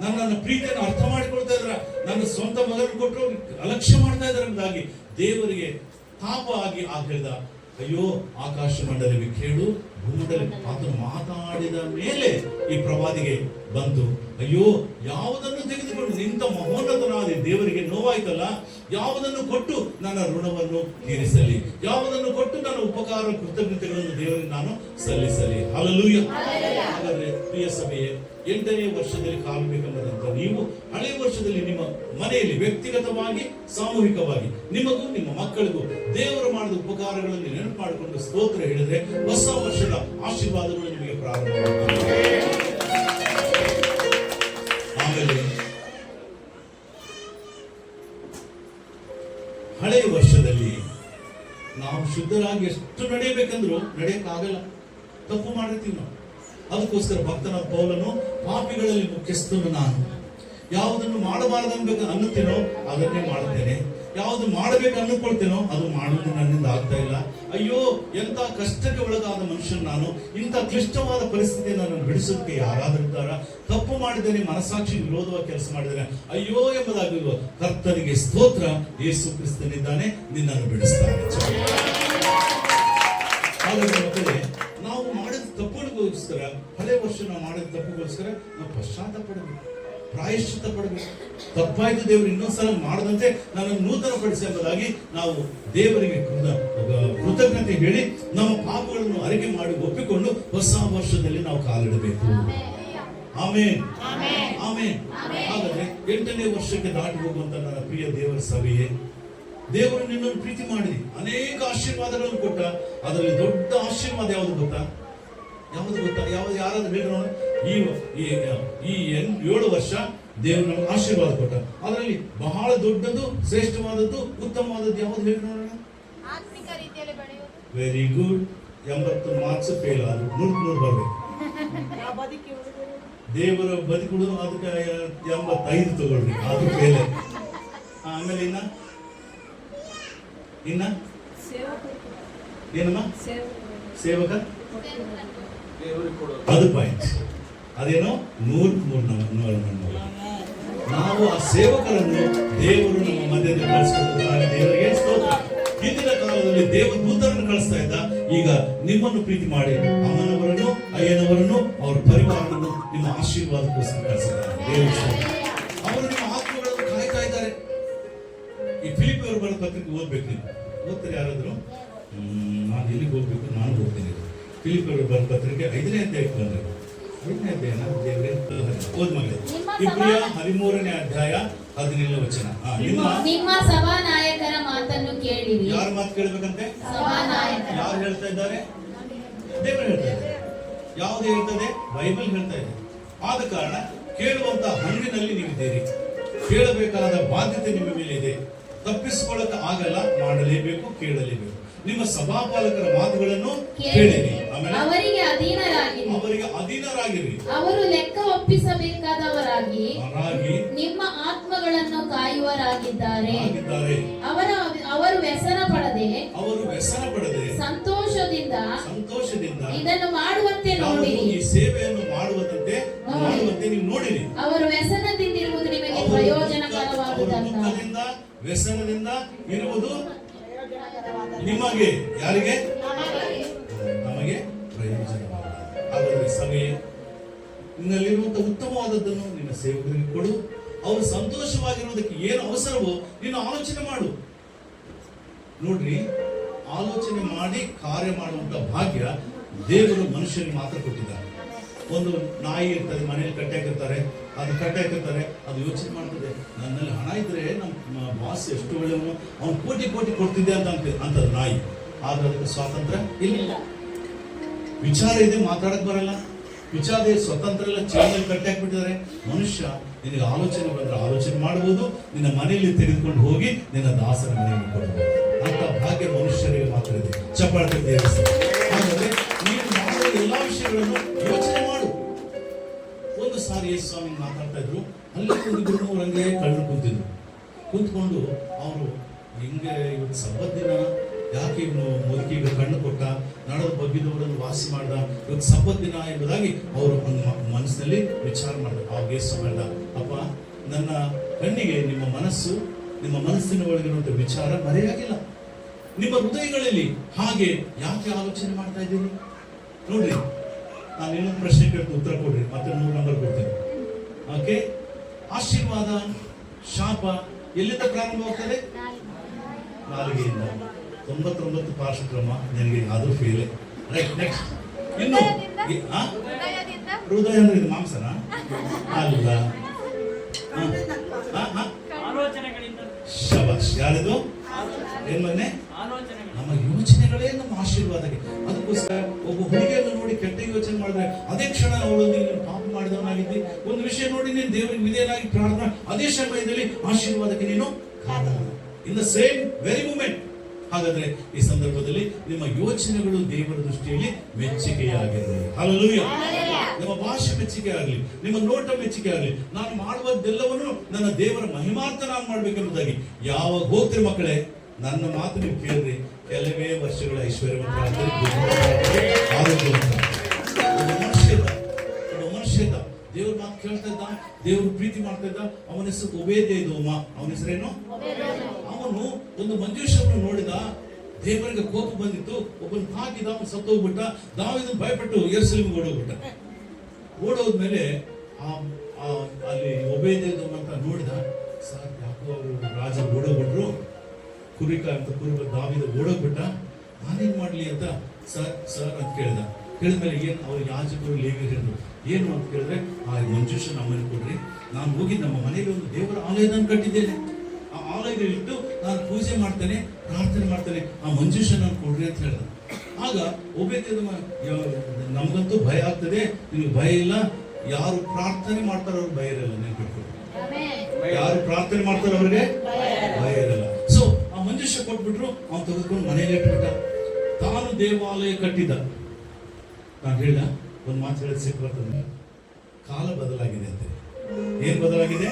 ನನ್ನ ಪ್ರೀತಿಯನ್ನು ಅರ್ಥ ಮಾಡಿಕೊಳ್ತಾ ಇದ್ರ, ನನ್ನ ಸ್ವಂತ ಮಗನ ಕೊಟ್ಟರು ಅಲಕ್ಷ್ಯ ಮಾಡ್ತಾ ಇದ್ದಾರೆ ಎಂಬುದಾಗಿ ದೇವರಿಗೆ ತಾಪ ಆಗಿ ಹೇಳಿದ. ಅಯ್ಯೋ ಆಕಾಶ ಮಂಡಲವೇ ಕೇಳು, ಭೂಮಂಡಲ ಆತನು ಮಾತಾಡಿದ ಮೇಲೆ ಈ ಪ್ರವಾದಿಗೆ ಬಂತು, ಅಯ್ಯೋ ಯಾವುದನ್ನು ತೆಗೆದುಕೊಂಡು ನಿಂತ ಮಹೋನ್ನತನಾದ ದೇವರಿಗೆ ನೋವಾಯ್ತಲ್ಲ, ಯಾವುದನ್ನು ಕೊಟ್ಟು ನನ್ನ ಋಣವನ್ನು ತೀರಿಸಲಿ, ಯಾವುದನ್ನು ಕೊಟ್ಟು ನನ್ನ ಉಪಕಾರ ಕೃತಜ್ಞತೆಗಳನ್ನು ದೇವರಿಗೆ ನಾನು ಸಲ್ಲಿಸಲಿ. ಹಲ್ಲೆಲೂಯ. ಹಾಗಾದ್ರೆ ಪ್ರಿಯ ಸಭೆಯೇ, 8ನೇ ವರ್ಷದಲ್ಲಿ ಕಾಲಬೇಕೆಂಬುದಂತ ನೀವು ಹಳೆಯ ವರ್ಷದಲ್ಲಿ ನಿಮ್ಮ ಮನೆಯಲ್ಲಿ ವ್ಯಕ್ತಿಗತವಾಗಿ, ಸಾಮೂಹಿಕವಾಗಿ, ನಿಮಗೂ ನಿಮ್ಮ ಮಕ್ಕಳಿಗೂ ದೇವರು ಮಾಡಿದ ಉಪಕಾರಗಳಲ್ಲಿ ನೆನಪು ಮಾಡಿಕೊಂಡು ಸ್ತೋತ್ರ ಹೇಳಿದ್ರೆ ಹೊಸ ವರ್ಷದ ಆಶೀರ್ವಾದಗಳು ನಿಮಗೆ ಪ್ರಾರಂಭವಾಗುತ್ತವೆ. ಆಮೇಲೆ ಹಳೆಯ ವರ್ಷದಲ್ಲಿ ನಾವು ಶುದ್ಧರಾಗಿ ಎಷ್ಟು ನಡೆಯಬೇಕಂದ್ರೂ ನಡೆಯಕ್ಕಾಗಲ್ಲ, ತಪ್ಪು ಮಾಡಿರ್ತೀವಿ ನಾವು. ಅದಕ್ಕೋಸ್ಕರ ಭಕ್ತನ ಪೌಲನು, ಪಾಪಿಗಳಲ್ಲಿ ಮುಖ್ಯಸ್ಥನು ನಾನು, ಯಾವುದನ್ನು ಮಾಡಬಾರದು ಅನ್ನುತ್ತೇನೋ ಅದನ್ನೇ ಮಾಡುತ್ತೇನೆ, ಯಾವುದು ಮಾಡಬೇಕು ಅನ್ನುಕೊಳ್ತೇನೋ ಅದು ಮಾಡುವುದು ನನ್ನಿಂದ ಆಗ್ತಾ ಇಲ್ಲ. ಅಯ್ಯೋ, ಎಂತ ಕಷ್ಟಕ್ಕೆ ಒಳಗಾದ ಮನುಷ್ಯನು ನಾನು, ಇಂಥ ಕ್ಲಿಷ್ಟವಾದ ಪರಿಸ್ಥಿತಿ ನಾನು ಬಿಡಿಸೋದಕ್ಕೆ ಯಾರಾದ್ರಿದ್ದಾರ? ತಪ್ಪು ಮಾಡಿದ್ದೇನೆ, ಮನಸ್ಸಾಕ್ಷಿ ವಿರೋಧವಾಗಿ ಕೆಲಸ ಮಾಡಿದ್ದೇನೆ, ಅಯ್ಯೋ ಎಂಬುದಾಗಿರುವ ಕರ್ತನಿಗೆ ಸ್ತೋತ್ರ. ಯೇಸು ಕ್ರಿಸ್ತನಿದ್ದಾನೆ, ನಿನ್ನನ್ನು ಬಿಡಿಸ್ತಾನೆ. ಹಾಗಾದ್ರೆ ಮಕ್ಕಳೇ, ನಾವು ಮಾಡಿದ ತಪ್ಪುಗಳಿಗೋಸ್ಕರ, ಹಳೆ ವರ್ಷ ನಾವು ಮಾಡಿದ ತಪ್ಪುಗೋಸ್ಕರ ನಾವು ಪಶ್ಚಾತ್ತಾಪ ಪಡಬೇಕು, ಪ್ರಾಯಶ್ಚಿತ್ತ ಪಡಬೇಕು. ತಪ್ಪಾಯ್ತು, ದೇವರು ಇನ್ನೊಂದ್ಸಲ ಮಾಡದಂತೆ ನಾನು ನೂತನ ಪಡಿಸಿ ಎಂಬುದಾಗಿ ನಾವು ದೇವರಿಗೆ ಕೃತಜ್ಞತೆ ಹೇಳಿ ನಮ್ಮ ಪಾಪಗಳನ್ನು ಅರಿಕೆ ಮಾಡಿ ಒಪ್ಪಿಕೊಂಡು ಹೊಸ ವರ್ಷದಲ್ಲಿ ನಾವು ಕಾಲಿಡಬೇಕು. ಆಮೇನ್, ಆಮೇನ್. ಹಾಗಾದ್ರೆ 8ನೇ ವರ್ಷಕ್ಕೆ ದಾಟಿ ಹೋಗುವಂತ ನನ್ನ ಪ್ರಿಯ ದೇವರ ಸಭೆಯೇ, ದೇವರು ನಿನ್ನನ್ನು ಪ್ರೀತಿ ಮಾಡಿ ಅನೇಕ ಆಶೀರ್ವಾದಗಳನ್ನು ಕೊಟ್ಟ. ಅದರಲ್ಲಿ ದೊಡ್ಡ ಆಶೀರ್ವಾದ ಯಾವುದು ಗೊತ್ತಾ? ಯಾರಾದ್ರೂ ಹೇಳಿ ನೋಡ. ಈ 7 ವರ್ಷ ದೇವರು ನಮಗೆ ಆಶೀರ್ವಾದ ಕೊಟ್ಟ. ಅದರಲ್ಲಿ ಬಹಳ ದೊಡ್ಡದು, ಶ್ರೇಷ್ಠವಾದದ್ದು, ಉತ್ತಮವಾದದ್ದು ಯಾವುದು ಹೇಳಿ ನೋಡೋಣ? Very good. 80 ಮಾರ್ಕ್ಸ್ ಫೇಲ್ ಆದ್ರು, 100 ಬರ್ಬೇಕು. ದೇವರ ಬದುಕುಡು ಅದಕ್ಕೆ 85 ತಗೊಳ್ರಿ, ಅದು ಫೇಲ್. ಆಮೇಲೆ ಇನ್ನ ಏನಮ್ಮ? ಸೇವಕ, ಅದು ಪಾಯಿಂಟ್. ಅದೇನೋ 100 ನಾವು ಆ ಸೇವಕರನ್ನು ದೇವರು ನಮ್ಮ ಮಧ್ಯದಲ್ಲಿ ಕಳಿಸಿಕೊಳ್ಳುತ್ತಾರೆ. ದೇವರಿಗೆ ಸ್ತೋತ್ರ. ಹಿಂದಿನ ಕಾಲದಲ್ಲಿ ದೇವದೂತರನ್ನು ಕಳಿಸ್ತಾ ಇದ್ದ, ಈಗ ನಿಮ್ಮನ್ನು ಪ್ರೀತಿ ಮಾಡಿ ಅಮ್ಮನವರನ್ನು, ಅಯ್ಯನವರನ್ನು, ಅವರ ಪರಿವಾರವನ್ನು ನಿಮ್ಮ ಆಶೀರ್ವಾದಕ್ಕೋಸ್ಕರ ಕಳಿಸಿದ್ದಾರೆ. ಅವರು ನಿಮ್ಮ ಆತ್ಮಗಳನ್ನು ಕಾಯ್ತಾ ಇದ್ದಾರೆ. ಈ ಫಿಲಿಪಿಯವರು ಬರೆದ ಪತ್ರಿಕೆ ಓದ್ಬೇಕು. ನೀವು ಓದ್ತಾರೆ ಯಾರಾದ್ರು? ನಾನು ಎಲ್ಲಿಗೆ ಹೋಗ್ಬೇಕು? ನಾನು ಹೋಗ್ತೀನಿ. ಫಿಲಿಪಿಯವರು ಬರೆದ ಪತ್ರಿಕೆ 5ನೇ ಅಧ್ಯಾಯಕ್ಕೆ ಬಂದ್ರೆ, 5ನೇ ಅಧ್ಯಾಯನ ದೇವರೇ ಓದ್ಮಲೆ. ಇಬ್ರಿಯ 13ನೇ ಅಧ್ಯಾಯ 17ನೇ ವಚನ. ನಿಮ್ಮ ಸಭಾನಾಯಕರ ಮಾತನ್ನು ಕೇಳಿರಿ. ಯಾರ ಮಾತು ಕೇಳಬೇಕಂತೆ? ಸಭಾನಾಯಕರ. ಯಾರು ಹೇಳ್ತಾ ಇದ್ದಾರೆ? ದೇವರು ಹೇಳ್ತಾ ಇದ್ದಾರೆ. ಯಾವುದು ಹೇಳ್ತದೆ? ಬೈಬಲ್ ಹೇಳ್ತಾ ಇದೆ. ಆದ ಕಾರಣ ಕೇಳುವಂತ ಹಂಗಿನಲ್ಲಿ ನೀವಿದ್ದೀರಿ. ಕೇಳಬೇಕಾದ ಬಾಧ್ಯತೆ ನಿಮ್ಮ ಮೇಲೆ ಇದೆ. ತಪ್ಪಿಸಿಕೊಳ್ಳಕ್ಕೆ ಆಗಲ್ಲ, ಮಾಡಲೇಬೇಕು, ಕೇಳಲೇಬೇಕು. ನಿಮ್ಮ ಸಭಾಪಾಲಕರ ಮಾತುಗಳನ್ನು ಕೇಳಿರಿ. ಅವರಿಗೆ ಅಧೀನರಾಗಿರಿ. ಅವರು ಲೆಕ್ಕ ಒಪ್ಪಿಸಬೇಕಾದವರಾಗಿ ನಿಮ್ಮ ಆತ್ಮಗಳನ್ನು ಕಾಯುವರಾಗಿದ್ದಾರೆ. ಅವರು ವ್ಯಸನ ಪಡದೆ ಸಂತೋಷದಿಂದ ಇದನ್ನು ಮಾಡುವಂತೆ ನೋಡಿರಿ. ಈ ಸೇವೆಯನ್ನು ಮಾಡುವಂತೆ ನೀವು ನೋಡಿರಿ. ಅವರು ವ್ಯಸನದಿಂದಿರುವುದು ನಿಮಗೆ ಪ್ರಯೋಜನಕರವಾದುದಲ್ಲ. ವ್ಯಸನದಿಂದ ಇರುವುದು ನಿಮಗೆ, ಯಾರಿಗೆ? ನಮಗೆ ಪ್ರಯೋಜನವಾದ. ಹಾಗಾದರೆ ಸಭೆಯೇ, ನಿನ್ನಲ್ಲಿರುವಂತಹ ಉತ್ತಮವಾದದ್ದನ್ನು ನಿನ್ನ ಸೇವಕರಿಗೆ ಕೊಡು. ಅವರು ಸಂತೋಷವಾಗಿರುವುದಕ್ಕೆ ಏನು ಅವಸರವೋ ನೀನು ಆಲೋಚನೆ ಮಾಡು. ನೋಡ್ರಿ, ಆಲೋಚನೆ ಮಾಡಿ ಕಾರ್ಯ ಮಾಡುವಂತ ಭಾಗ್ಯ ದೇವರು ಮನುಷ್ಯರಿಗೆ ಮಾತ್ರ ಕೊಟ್ಟಿದ್ದಾರೆ. ಒಂದು ನಾಯಿ ಇರ್ತದೆ, ಮನೆಯಲ್ಲಿ ಕಟ್ಟಾಕಿರ್ತಾರೆ, ಅದು ಯೋಚನೆ ಮಾಡ್ತದೆ, ನನ್ನಲ್ಲಿ ಹಣ ಇದ್ರೆ ನಮ್ಮ ಬಾಸ್ ಎಷ್ಟು ಒಳ್ಳೆಯವನು, ಅವನು ಕೋಟಿ ಕೊಡ್ತಿದ್ದೆ ಅಂತದ್ದು ನಾಯಿ. ಆದ್ರೆ ಅದಕ್ಕೆ ಸ್ವಾತಂತ್ರ್ಯ ಇಲ್ಲ. ವಿಚಾರ ಇದೆ, ಮಾತಾಡಕ್ ಬರಲ್ಲ. ವಿಚಾರ ಸ್ವತಂತ್ರ ಎಲ್ಲ ಚೇಂಜಲ್ಲಿ ಕಟ್ಟಾಕ್ಬಿಟ್ಟಿದ್ದಾರೆ. ಮನುಷ್ಯ ನಿನಗೆ ಆಲೋಚನೆ ಬಂದ್ರೆ ಆಲೋಚನೆ ಮಾಡಬಹುದು, ನಿನ್ನ ಮನೆಯಲ್ಲಿ ತೆಗೆದುಕೊಂಡು ಹೋಗಿ ನಿನ್ನ ದಾಸರ ಮನೆಯಲ್ಲಿ ಕೊಡಬಹುದು. ಅಂತ ಭಾಗ್ಯ ಮನುಷ್ಯರಿಗೆ ಮಾತ್ರ ಇದೆ. ಚಪ್ಪಾಳೆ ದೇವಸ್ಥಾನ. ಹಾಗಾದ್ರೆ ನೀನು ಮಾಡುವ ಎಲ್ಲಾ ವಿಷಯಗಳನ್ನು ಯೋಚನೆ ಮಾಡು. ಒಂದು ಸಾರಿ ಯೇಸು ಸ್ವಾಮಿ ಮಾತಾಡ್ತಾ ಇದ್ರು. ಅಲ್ಲಿ ಒಂದು ಗುರುನವರು ಹಂಗೆ ಕಳ್ಳರು ಕುಂತ್ಕೊಂಡು ಅವರು ಹಿಂಗೆ ಇವತ್ತು ಸಬ್ಬತ್ ದಿನ, ಯಾಕೆ ಇವನು ಮುದುಕಿಗೆ ಕಣ್ಣು ಕೊಟ್ಟ, ನಾಡದ ಬಗ್ಗಿದವರನ್ನು ವಾಸಿ ಮಾಡ್ದ, ಇವತ್ತು ಸಬ್ಬತ್ ದಿನ ಎಂಬುದಾಗಿ ಅವರು ಮನಸ್ಸಿನಲ್ಲಿ ವಿಚಾರ ಮಾಡಿದ. ಆವಾಗ ಯೇಸು ಹೇಳ್ದ, ಅಪ್ಪ, ನನ್ನ ಕಣ್ಣಿಗೆ ನಿಮ್ಮ ಮನಸ್ಸಿನ ಒಳಗಿರುವಂತ ವಿಚಾರ ಮರೆಯಾಗಿಲ್ಲ. ನಿಮ್ಮ ಹೃದಯಗಳಲ್ಲಿ ಹಾಗೆ ಯಾಕೆ ಆಲೋಚನೆ ಮಾಡ್ತಾ ಇದ್ದೀರಿ? ನೋಡ್ರಿ, ನಾನು ಇನ್ನೊಂದು ಪ್ರಶ್ನೆ ಕೇಳ್ತು, ಉತ್ತರ ಕೊಡ್ರಿ, ಮತ್ತೆ 3 ನಂಬರ್ ಕೊಡ್ತೇನೆ. ಓಕೆ? ಆಶೀರ್ವಾದ, ಶಾಪ ಎಲ್ಲಿಂದ ಪ್ರಾರಂಭವಾಗ್ತದೆ? ನಾಲಿಗೆಯಿಂದ. 99 ಪಾರ್ಶ್ವಕ್ರಮ ನಿನಗೆ ಅದು ಫೇಲ್. Right, next. ಇನ್ನು ಹೃದಯ ಅಂದ್ರೆ ಇದು ಮಾಂಸನ ಅಲ್ಲ. ಶಬಾಷ್. ಯಾರಿದು? ಏನ್ ಮೊನ್ನೆ? ನಮ್ಮ ಯೋಚನೆಗಳೇ ನಮ್ಮ ಆಶೀರ್ವಾದಕ್ಕೆ. ಅದಕ್ಕೋಸ್ಕರ ಒಬ್ಬ ಹುಡುಗಿಯನ್ನು ನೋಡಿ ಕೆಟ್ಟ ಯೋಚನೆ ಮಾಡಿದ್ರೆ ಅದೇ ಕ್ಷಣ ಅವಳು ನೀನು ಪಾಪ ಮಾಡಿದವನಾಗಿದ್ದಿ. ಒಂದು ವಿಷಯ ನೋಡಿ ನೀನು ದೇವರಿಗೆ ವಿಧೇಯನಾಗಿ ಪ್ರಾರ್ಥನೆ, ಅದೇ ಸಮಯದಲ್ಲಿ ಆಶೀರ್ವಾದಕ್ಕೆ ನೀನು in the same very moment. ಹಾಗಾದ್ರೆ ಈ ಸಂದರ್ಭದಲ್ಲಿ ನಿಮ್ಮ ಯೋಚನೆಗಳು ದೇವರ ದೃಷ್ಟಿಯಲ್ಲಿ ಮೆಚ್ಚುಗೆಯಾಗಿರಲಿ. ಹಲ್ಲೆಲೂಯಾ. ನಿಮ್ಮ ಭಾಷೆ ಮೆಚ್ಚುಗೆ ಆಗಲಿ, ನಿಮ್ಮ ನೋಟ ಮೆಚ್ಚುಗೆ ಆಗಲಿ. ನಾನು ಮಾಡುವುದೆಲ್ಲವನ್ನು ನನ್ನ ದೇವರ ಮಹಿಮಾರ್ಥ ನಾನು ಮಾಡ್ಬೇಕೆಂಬುದಾಗಿ ಯಾವಾಗ ಹೋಗ್ತೀರಿ ಮಕ್ಕಳೇ, ನನ್ನ ಮಾತು ನೀವು ಕೇಳ್ರಿ, ಕೆಲವೇ ವರ್ಷಗಳ ಐಶ್ವರ್ಯವಂತರಾಗ್ತಾರೆ, ಆರೋಗ್ಯವಂತ. ಒಬ್ಬ ಮನುಷ್ಯ ಇದ್ದ, ದೇವ್ರ ಮಾತು ಕೇಳ್ತಾ ಇದ್ದ, ದೇವ್ರ ಪ್ರೀತಿ ಮಾಡ್ತಾ ಇದ್ದ. ಅವನ ಹೆಸರು ಓಬೇದೆದೋಮ. ಅವನ ಹೆಸರೇನು? ಅವನು ಒಂದು ಮಂಜೂಷವನ್ನು ನೋಡಿದ, ದೇವರಿಗೆ ಕೋಪ ಬಂದಿತ್ತು, ಒಬ್ಬನ ಹಾಕಿದ, ಅವನು ಸತ್ತೋಗ್ಬಿಟ್ಟ. ದಾವೀದನು ಭಯಪಟ್ಟು ಯೆರೂಸಲೇಮಿಗೆ ಓಡೋಗ್ಬಿಟ್ಟ. ಓಡೋದ್ಮೇಲೆ ಅಲ್ಲಿ ಓಬೇದೆದೋಮ ಅಂತ ನೋಡಿದ, ಸರ್ ಯಾಕೋ ಅವರು ರಾಜ ಓಡೋಗ್ಬಿಟ್ರು, ಕುರಿಕ ಅಂತ ದಾವೀದ ಓಡೋಗ್ಬಿಟ್ಟ, ನಾನೇನ್ ಮಾಡ್ಲಿ ಅಂತ ಸರ್ ಅಂತ ಕೇಳಿದ್ಮೇಲೆ ಏನ್ ಅವ್ರ ಯಾಜಕರು ಲೇವಿಯರು ಏನು ಅಂತ ಕೇಳಿದ್ರೆ, ಆ ಮಂಜೂಷ ನಮ್ಮನೆ ಕೊಡ್ರಿ, ನಾನು ಹೋಗಿ ನಮ್ಮ ಮನೆಯಲ್ಲಿ ಒಂದು ದೇವರ ಆಲಯನ ಕಟ್ಟಿದ್ದೇನೆ, ಆ ಆಲಯದಲ್ಲಿಟ್ಟು ನಾನು ಪೂಜೆ ಮಾಡ್ತೇನೆ, ಪ್ರಾರ್ಥನೆ ಮಾಡ್ತೇನೆ, ಆ ಮಂಜೂಷ ನಾನು ಕೊಡ್ರಿ ಅಂತ ಹೇಳ್ದ. ಆಗ ಓಬೇದೆದೋಮ, ನಮ್ಗಂತೂ ಭಯ ಆಗ್ತದೆ, ನಿಮ್ಗೆ ಭಯ ಇಲ್ಲ, ಯಾರು ಪ್ರಾರ್ಥನೆ ಮಾಡ್ತಾರೋ ಅವ್ರಿಗೆ ಭಯ ಇರಲ್ಲ. ನೆನ್ಪಿಟ್ಕೊಳ್ಳಿ, ಯಾರು ಪ್ರಾರ್ಥನೆ ಮಾಡ್ತಾರೋ ಅವ್ರಿಗೆ ಭಯ ಇರಲ್ಲ. ಸೊ ಆ ಮಂಜೂಷ ಕೊಟ್ಬಿಟ್ರು, ಅವ್ನು ತೆಗೆದುಕೊಂಡು ಮನೆಯಲ್ಲಿ ಇಟ್ಬಿಟ್ಟ. ತಾನು ದೇವಾಲಯ ಕಟ್ಟಿದ್ದ. ನಾನು ಹೇಳ ಒಂದು ಮಾತು ಹೇಳಿ ಸಿಟ್ಟು ಬರ್ತದೆ, ಕಾಲ ಬದಲಾಗಿದೆ ಅಂತ. ಏನ್ ಬದಲಾಗಿದೆ?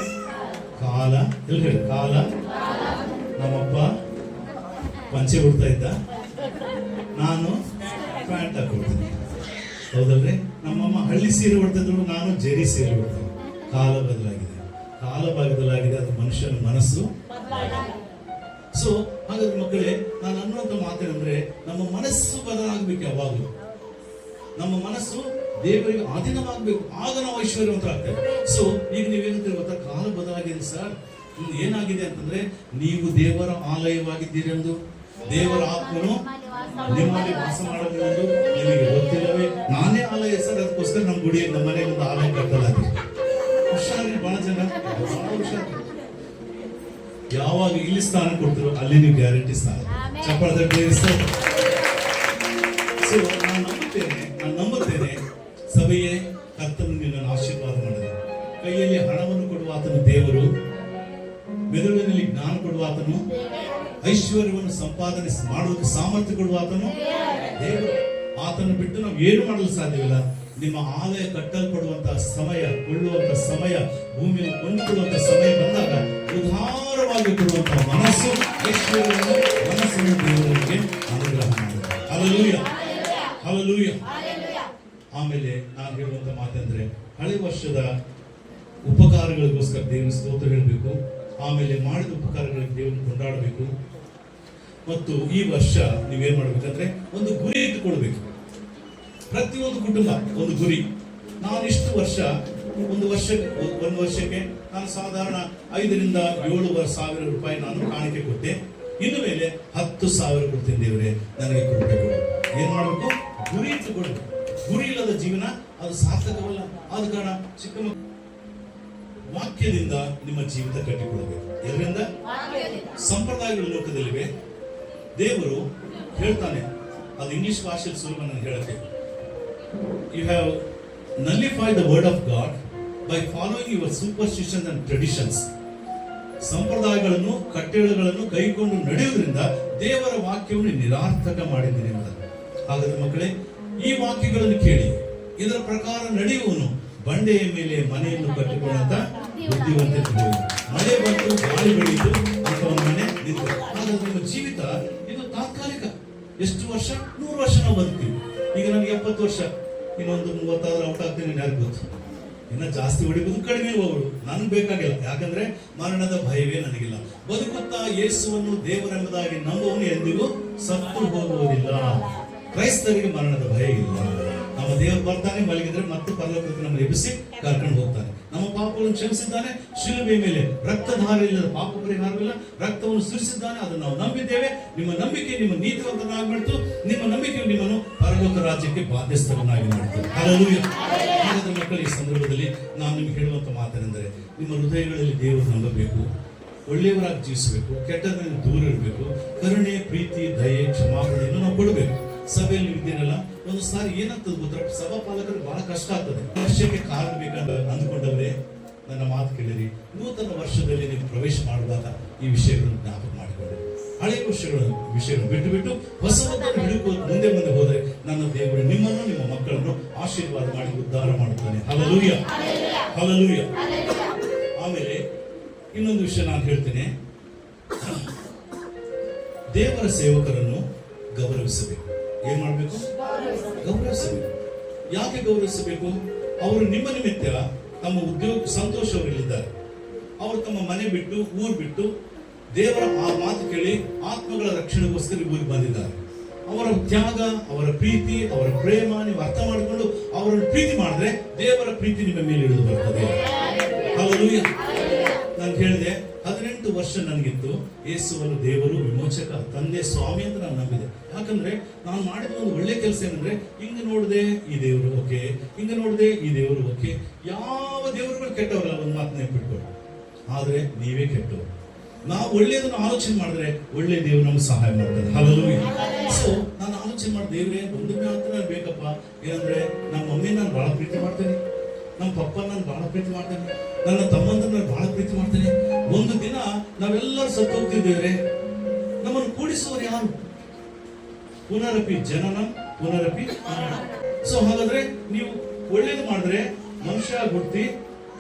ಕಾಲ. ಎಲ್ಲಿ ಹೇಳಿ? ಕಾಲ. ನಮ್ಮಪ್ಪ ಪಂಚೆ ಉಡ್ತಾ ಇದ್ದ, ನಾನು ಪ್ಯಾಂಟ್ ಹಾಕೊಡ್ತೀನಿ, ಹೌದಲ್ರಿ? ನಮ್ಮಮ್ಮ ಹಳ್ಳಿ ಸೀರೆ ಉಡ್ತಿದ್ರು, ನಾನು ಜರಿ ಸೀರೆ ಉಡ್ತೀನಿ. ಕಾಲ ಬದಲಾಗಿದೆ, ಕಾಲ ಬದಲಾಗಿದೆ, ಅದು ಮನುಷ್ಯನ ಮನಸ್ಸು. ಸೊ ಹಾಗಾದ್ರೆ ಮಕ್ಕಳೇ, ನಾನು ಅನ್ನುವಂತ ಮಾತೇನಂದ್ರೆ, ನಮ್ಮ ಮನಸ್ಸು ಬದಲಾಗಬೇಕು. ಯಾವಾಗಲೂ ನಮ್ಮ ಮನಸ್ಸು ದೇವರಿಗೆ ಅಧೀನವಾಗಬೇಕು, ಆಗ ನಾವು ಐಶ್ವರ್ಯವಂತರಾಗ್ತೇವೆ. ಸೊ ಈಗ ನೀವೇನಂತೀರಿ ಗೊತ್ತಾ? ಕಾಲ ಬದಲಾಗಿದೆ ಸರ್. ಏನಾಗಿದೆ ಅಂತಂದ್ರೆ, ನೀವು ದೇವರ ಆಲಯವಾಗಿದ್ದೀರಿ ಎಂದು, ದೇವರ ಆತ್ಮನು ನಿಮ್ಮಲ್ಲಿ ವಾಸ ಮಾಡಬಹುದು ನಿಮಗೆ ಗೊತ್ತಿಲ್ಲವೇ? ನಾನೇ ಆಲಯ ಸರ್, ಅದಕ್ಕೋಸ್ಕರ ನಮ್ಮ ಗುಡಿ, ನಮ್ಮ ಮನೆಯಲ್ಲಿ ಒಂದು ಆಲಯ ಕಟ್ಟಲಾಗಿದೆ. ಹುಷಾರಿ, ಬಹಳ ಜನ ಹುಷಾರಿ. ಯಾವಾಗ ಇಲ್ಲಿ ಸ್ಥಾನ ಕೊಡ್ತಿರೋ ಅಲ್ಲಿ ನೀವು ಗ್ಯಾರಂಟಿ ಸ್ಥಾನ. ಚಪ್ಪಾಳೆ. ಸೊ ನಾನು ನಂಬುತ್ತೇನೆ ಸಭೆಯೇ, ಕರ್ತನು ನಿನ್ನನ್ನು ಆಶೀರ್ವಾದ ಮಾಡಿದೆ. ಕೈಯಲ್ಲಿ ಹಣವನ್ನು ಕೊಡುವ ಆತನು ದೇವರು, ಮೆದುಳಿನಲ್ಲಿ ಜ್ಞಾನ ಕೊಡುವ ಆತನು, ಐಶ್ವರ್ಯವನ್ನು ಸಂಪಾದನೆ ಮಾಡುವುದಕ್ಕೆ ಸಾಮರ್ಥ್ಯ ಕೊಡುವ ಆತನು ದೇವರು. ಆತನು ಬಿಟ್ಟು ನಾವು ಏನು ಮಾಡಲು ಸಾಧ್ಯವಿಲ್ಲ. ನಿಮ್ಮ ಆಲಯ ಕಟ್ಟಲ್ಪಡುವಂತಹ ಸಮಯ, ಕೊಳ್ಳುವಂತಹ ಸಮಯ, ಭೂಮಿಯನ್ನು ಕೊಂಡುಕೊಳ್ಳುವಂತಹ ಸಮಯ ಬಂದಾಗ ಉದಾರವಾಗಿ ಕೊಡುವಂತಹ ಮನಸ್ಸು, ಐಶ್ವರ್ಯವನ್ನು, ಮನಸ್ಸನ್ನು ದೇವರಿಗೆ ಅನುಗ್ರಹ ಮಾಡಿದೆ. Hallelujah, hallelujah. ಆಮೇಲೆ ನಾನು ಹೇಳುವಂತ ಮಾತಂದ್ರೆ, ಹಳೆ ವರ್ಷದ ಉಪಕಾರಗಳಿಗೋಸ್ಕರ ದೇವರ ಸ್ತೋತ್ರ ಹೇಳಬೇಕು. ಆಮೇಲೆ ಮಾಡಿದ ಉಪಕಾರಗಳಿಗೆ ದೇವರನ್ನು ಕೊಂಡಾಡಬೇಕು. ಮತ್ತು ಈ ವರ್ಷ ನೀವೇನ್ ಮಾಡ್ಬೇಕಂದ್ರೆ, ಒಂದು ಗುರಿ ಇಟ್ಟುಕೊಳ್ಬೇಕು. ಪ್ರತಿಯೊಂದು ಕುಟುಂಬ ಒಂದು ಗುರಿ. ನಾನು ಇಷ್ಟು ವರ್ಷ, ಒಂದು ವರ್ಷಕ್ಕೆ ನಾನು ಸಾಧಾರಣ 5,000 to 7,000 ರೂಪಾಯಿ ನಾನು ಕಾಣಿಕೆ ಕೊಟ್ಟೆ. ಇನ್ನು ಮೇಲೆ 10,000 ಕೊಡ್ತೀನಿ ದೇವರೇ, ನನಗೆ ಕೃಪೆ ಕೊಡು. ಏನ್ ಮಾಡ್ಬೇಕು? ಗುರಿ ಇಟ್ಟುಕೊಳ್ಬೇಕು. ಗುರಿ ಇಲ್ಲದ ಜೀವನ ಅದು ಸಾರ್ಥಕವಲ್ಲ. ಆದ ಕಾರಣ ಚಿಕ್ಕ ವಾಕ್ಯದಿಂದ ನಿಮ್ಮ ಜೀವಿತ ಕಟ್ಟಿಕೊಳ್ಳಬೇಕು. ಇದರಿಂದ ಸಂಪ್ರದಾಯಗಳು ಲೋಕದಲ್ಲಿವೆ. ದೇವರು ಹೇಳ್ತಾನೆ, ಅದು ಇಂಗ್ಲಿಷ್ ಭಾಷೆಯಲ್ಲಿ ಸುಲಭ ನಾನು ಹೇಳಕ್ಕೆ. You have nullified the word of God by following your superstitions and traditions. ಸಂಪ್ರದಾಯಗಳನ್ನು, ಕಟ್ಟಳೆಗಳನ್ನು ಕೈಕೊಂಡು ನಡೆಯುವುದರಿಂದ ದೇವರ ವಾಕ್ಯವನ್ನು ನಿರಾರ್ಥಕ ಮಾಡಿದ್ದೀರಿ ಅಂತ. ಹಾಗಾದ್ರೆ ಮಕ್ಕಳೇ, ಈ ವಾಕ್ಯಗಳನ್ನು ಕೇಳಿ ಇದರ ಪ್ರಕಾರ ನಡೆಯುವನು ಬಂಡೆಯ ಮೇಲೆ ಮನೆಯನ್ನು ಕಟ್ಟಿಕೊಂಡಂತ ಬುದ್ಧಿವಂತ. ಮಳೆ ಬಂತು, ಗಾಳಿ ಬೆಳೆಯಿತು, ಅಥವಾ ಮನೆ ನಿಂತು. ಹಾಗಾದ್ರೆ ನಿಮ್ಮ ಜೀವಿತ ಇದು ತಾತ್ಕಾಲಿಕ. ಎಷ್ಟು ವರ್ಷ? 100 ವರ್ಷ ನಾವು ಬದುಕ್ತೀವಿ. ಈಗ ನನಗೆ 70 ವರ್ಷ, ಇನ್ನೊಂದು 30 ಔಟ್ ಆಗ್ತೀನಿ, ಯಾರು ಗೊತ್ತು? ಇನ್ನ ಜಾಸ್ತಿ ಹೊಡಿಬಹುದು, ಕಡಿಮೆ ಹೋಗುದು, ನನಗೆ ಬೇಕಾಗಿಲ್ಲ. ಯಾಕಂದ್ರೆ ಮರಣದ ಭಯವೇ ನನಗಿಲ್ಲ. ಬದುಕುತ್ತಾ ಯೇಸುವನ್ನು ದೇವರೆಂಬುದಾಗಿ ನಂಬುವನು ಎಂದಿಗೂ ಸತ್ತು ಹೋಗುವುದಿಲ್ಲ. ಕ್ರೈಸ್ತರಿಗೆ ಮರಣದ ಭಯ ಇಲ್ಲ. ನಮ್ಮ ದೇವರು ಬರ್ತಾನೆ, ಮಲಗಿದ್ರೆ ಮತ್ತೆ ಪರಲೋಕಕ್ಕೆ ನಮ್ಮನ್ನು ಎಬ್ಬಿಸಿ ಕರ್ಕೊಂಡು ಹೋಗ್ತಾನೆ. ನಮ್ಮ ಪಾಪಗಳನ್ನು ಕ್ಷಮಿಸಿದ್ದಾನೆ, ಶಿಲುಬೆ ಮೇಲೆ ರಕ್ತಧಾರ ಇಲ್ಲದ ಪಾಪ ಪರಿಹಾರವಿಲ್ಲ, ರಕ್ತವನ್ನು ಸುರಿಸಿದ್ದಾನೆ, ಅದನ್ನು ನಾವು ನಂಬಿದ್ದೇವೆ. ನಿಮ್ಮ ನಂಬಿಕೆ ನಿಮ್ಮ ನೀತಿವಂತನಾಗಿ ಮಾಡ್ತು, ನಿಮ್ಮ ನಂಬಿಕೆ ನಿಮ್ಮನ್ನು ಪರಲೋಕ ರಾಜ್ಯಕ್ಕೆ ಬಾಧ್ಯಸ್ಥರನ್ನಾಗಿ ಮಾಡ್ತದೆ. ಹಲ್ಲೆಲೂಯಾ. ಹಾಗಾದ್ರೆ ಮಕ್ಕಳು, ಈ ಸಂದರ್ಭದಲ್ಲಿ ನಾನು ನಿಮ್ಗೆ ಹೇಳುವಂತ ಮಾತೇನೆಂದರೆ, ನಿಮ್ಮ ಹೃದಯಗಳಲ್ಲಿ ದೇವರು ನಂಬಬೇಕು, ಒಳ್ಳೆಯವರಾಗಿ ಜೀವಿಸಬೇಕು, ಕೆಟ್ಟದನ್ನು ದೂರ ಇರಬೇಕು, ಕರುಣೆ, ಪ್ರೀತಿ, ದಯೆ, ಕ್ಷಮಾಪಣೆಯನ್ನು ನಾವು ಕೊಡಬೇಕು. ಸಭೆಯಲ್ಲಿ ಇದ್ದೀರಲ್ಲ, ಒಂದು ಸಾರಿ ಏನಾಗ್ತದೆ ಗೊತ್ತಾ? ಸಭಾ ಪಾಲಕರಿಗೆ ಬಹಳ ಕಷ್ಟ ಆಗ್ತದೆ. ವರ್ಷಕ್ಕೆ ಕಾರಣ ಬೇಕಂತ ಅಂದುಕೊಂಡವರೇ, ನನ್ನ ಮಾತು ಕೇಳಿರಿ. ನೂತನ ವರ್ಷದಲ್ಲಿ ನೀವು ಪ್ರವೇಶ ಮಾಡುವಾಗ ಈ ವಿಷಯಗಳನ್ನು ಜ್ಞಾಪಕ ಮಾಡಿಕೊಳ್ಳಿ. ಹಳೆಯ ವಿಷಯಗಳನ್ನು ಬಿಟ್ಟು ಹೊಸದನ್ನು ಹಿಡಿದುಕೊಂಡು ಮುಂದೆ ಹೋದರೆ ನನ್ನ ದೇವರು ನಿಮ್ಮನ್ನು ನಿಮ್ಮ ಮಕ್ಕಳನ್ನು ಆಶೀರ್ವಾದ ಮಾಡಿ ಉದ್ಧಾರ ಮಾಡುತ್ತಾನೆ. Hallelujah, hallelujah. ಆಮೇಲೆ ಇನ್ನೊಂದು ವಿಷಯ ನಾನು ಹೇಳ್ತೇನೆ, ದೇವರ ಸೇವಕರನ್ನು ಗೌರವಿಸಬೇಕು. ಏನ್ ಮಾಡಬೇಕು? ಗೌರವಿಸಬೇಕು. ಯಾಕೆ ಗೌರವಿಸಬೇಕು? ಅವರು ನಿಮ್ಮ ನಿಮಿತ್ತ ತಮ್ಮ ಉದ್ಯೋಗ ಸಂತೋಷವರಲ್ಲಿದ್ದಾರೆ. ಅವರು ತಮ್ಮ ಮನೆ ಬಿಟ್ಟು ಊರು ಬಿಟ್ಟು ದೇವರ ಆ ಮಾತು ಕೇಳಿ ಆತ್ಮಗಳ ರಕ್ಷಣೆಗೋಸ್ಕರ ಊರಿಗೆ ಬಂದಿದ್ದಾರೆ. ಅವರ ತ್ಯಾಗ, ಅವರ ಪ್ರೀತಿ, ಅವರ ಪ್ರೇಮ ನೀವು ಅರ್ಥ ಮಾಡಿಕೊಂಡು ಅವರನ್ನು ಪ್ರೀತಿ ಮಾಡಿದ್ರೆ ದೇವರ ಪ್ರೀತಿ ನಿಮ್ಮ ಮೇಲೆ ಇಳಿದು ಬರ್ತದೆ. ಹಲ್ಲೆಲೂಯ. ನಾನು ಹೇಳಿದೆ 18 ವರ್ಷ ನನಗಿತ್ತು ಯೇಸುವನ್ನು ದೇವರು ವಿಮೋಚಕ ತಂದೆ ಸ್ವಾಮಿ ಅಂತ ನಾನು ನಂಬಿದೆ. ಯಾಕಂದ್ರೆ ನಾನು ಮಾಡಿದ ಒಂದು ಒಳ್ಳೆ ಕೆಲಸ ಏನಂದ್ರೆ, ಹಿಂಗ ನೋಡಿದೆ ಈ ದೇವರು ಓಕೆ, ಹಿಂಗ ನೋಡಿದೆ ಈ ದೇವರು ಓಕೆ. ಯಾವ ದೇವರುಗಳು ಕೆಟ್ಟವರಲ್ಲ, ಒಂದು ಮಾತು ನೆನಪಿಟ್ಕೊಳ್ಳಿ. ಆದ್ರೆ ನೀವೇ ಕೆಟ್ಟವರು. ನಾವು ಒಳ್ಳೆಯದನ್ನು ಆಲೋಚನೆ ಮಾಡಿದ್ರೆ ಒಳ್ಳೆ ದೇವರು ನಮ್ಗೆ ಸಹಾಯ ಮಾಡ್ತಾರೆ. ಹಲ್ಲೆಲೂಯ. ಸೊ ನಾನು ಆಲೋಚನೆ ಮಾಡಿ, ದೇವರೇ ಒಂದು ಮಾತ್ರ ಬೇಕಪ್ಪ, ಏನಂದ್ರೆ ನಮ್ಮ ಮಮ್ಮಿ ನಾನು ಬಹಳ ಪ್ರೀತಿ ಮಾಡ್ತೇನೆ, ನಮ್ಮ ಪಪ್ಪ ನಾನು ಬಹಳ ಪ್ರೀತಿ ಮಾಡ್ತೇನೆ, ನನ್ನ ತಮ್ಮಂದ್ರ ನಾನು ಬಹಳ ಪ್ರೀತಿ ಮಾಡ್ತೇನೆ. ಒಂದು ದಿನ ನಾವೆಲ್ಲರೂ ಸತ್ತು ಹೋಗ್ತಿದ್ದೇವೆ, ನಮ್ಮನ್ನು ಕೂಡಿಸುವರು ಯಾರು? ಪುನರಪಿ ಜನನಂ ಪುನರಪಿ. ಸೊ ಹಾಗಾದ್ರೆ ನೀವು ಒಳ್ಳೇದು ಮಾಡಿದ್ರೆ ಮನುಷ್ಯ ಗುರ್ತಿ,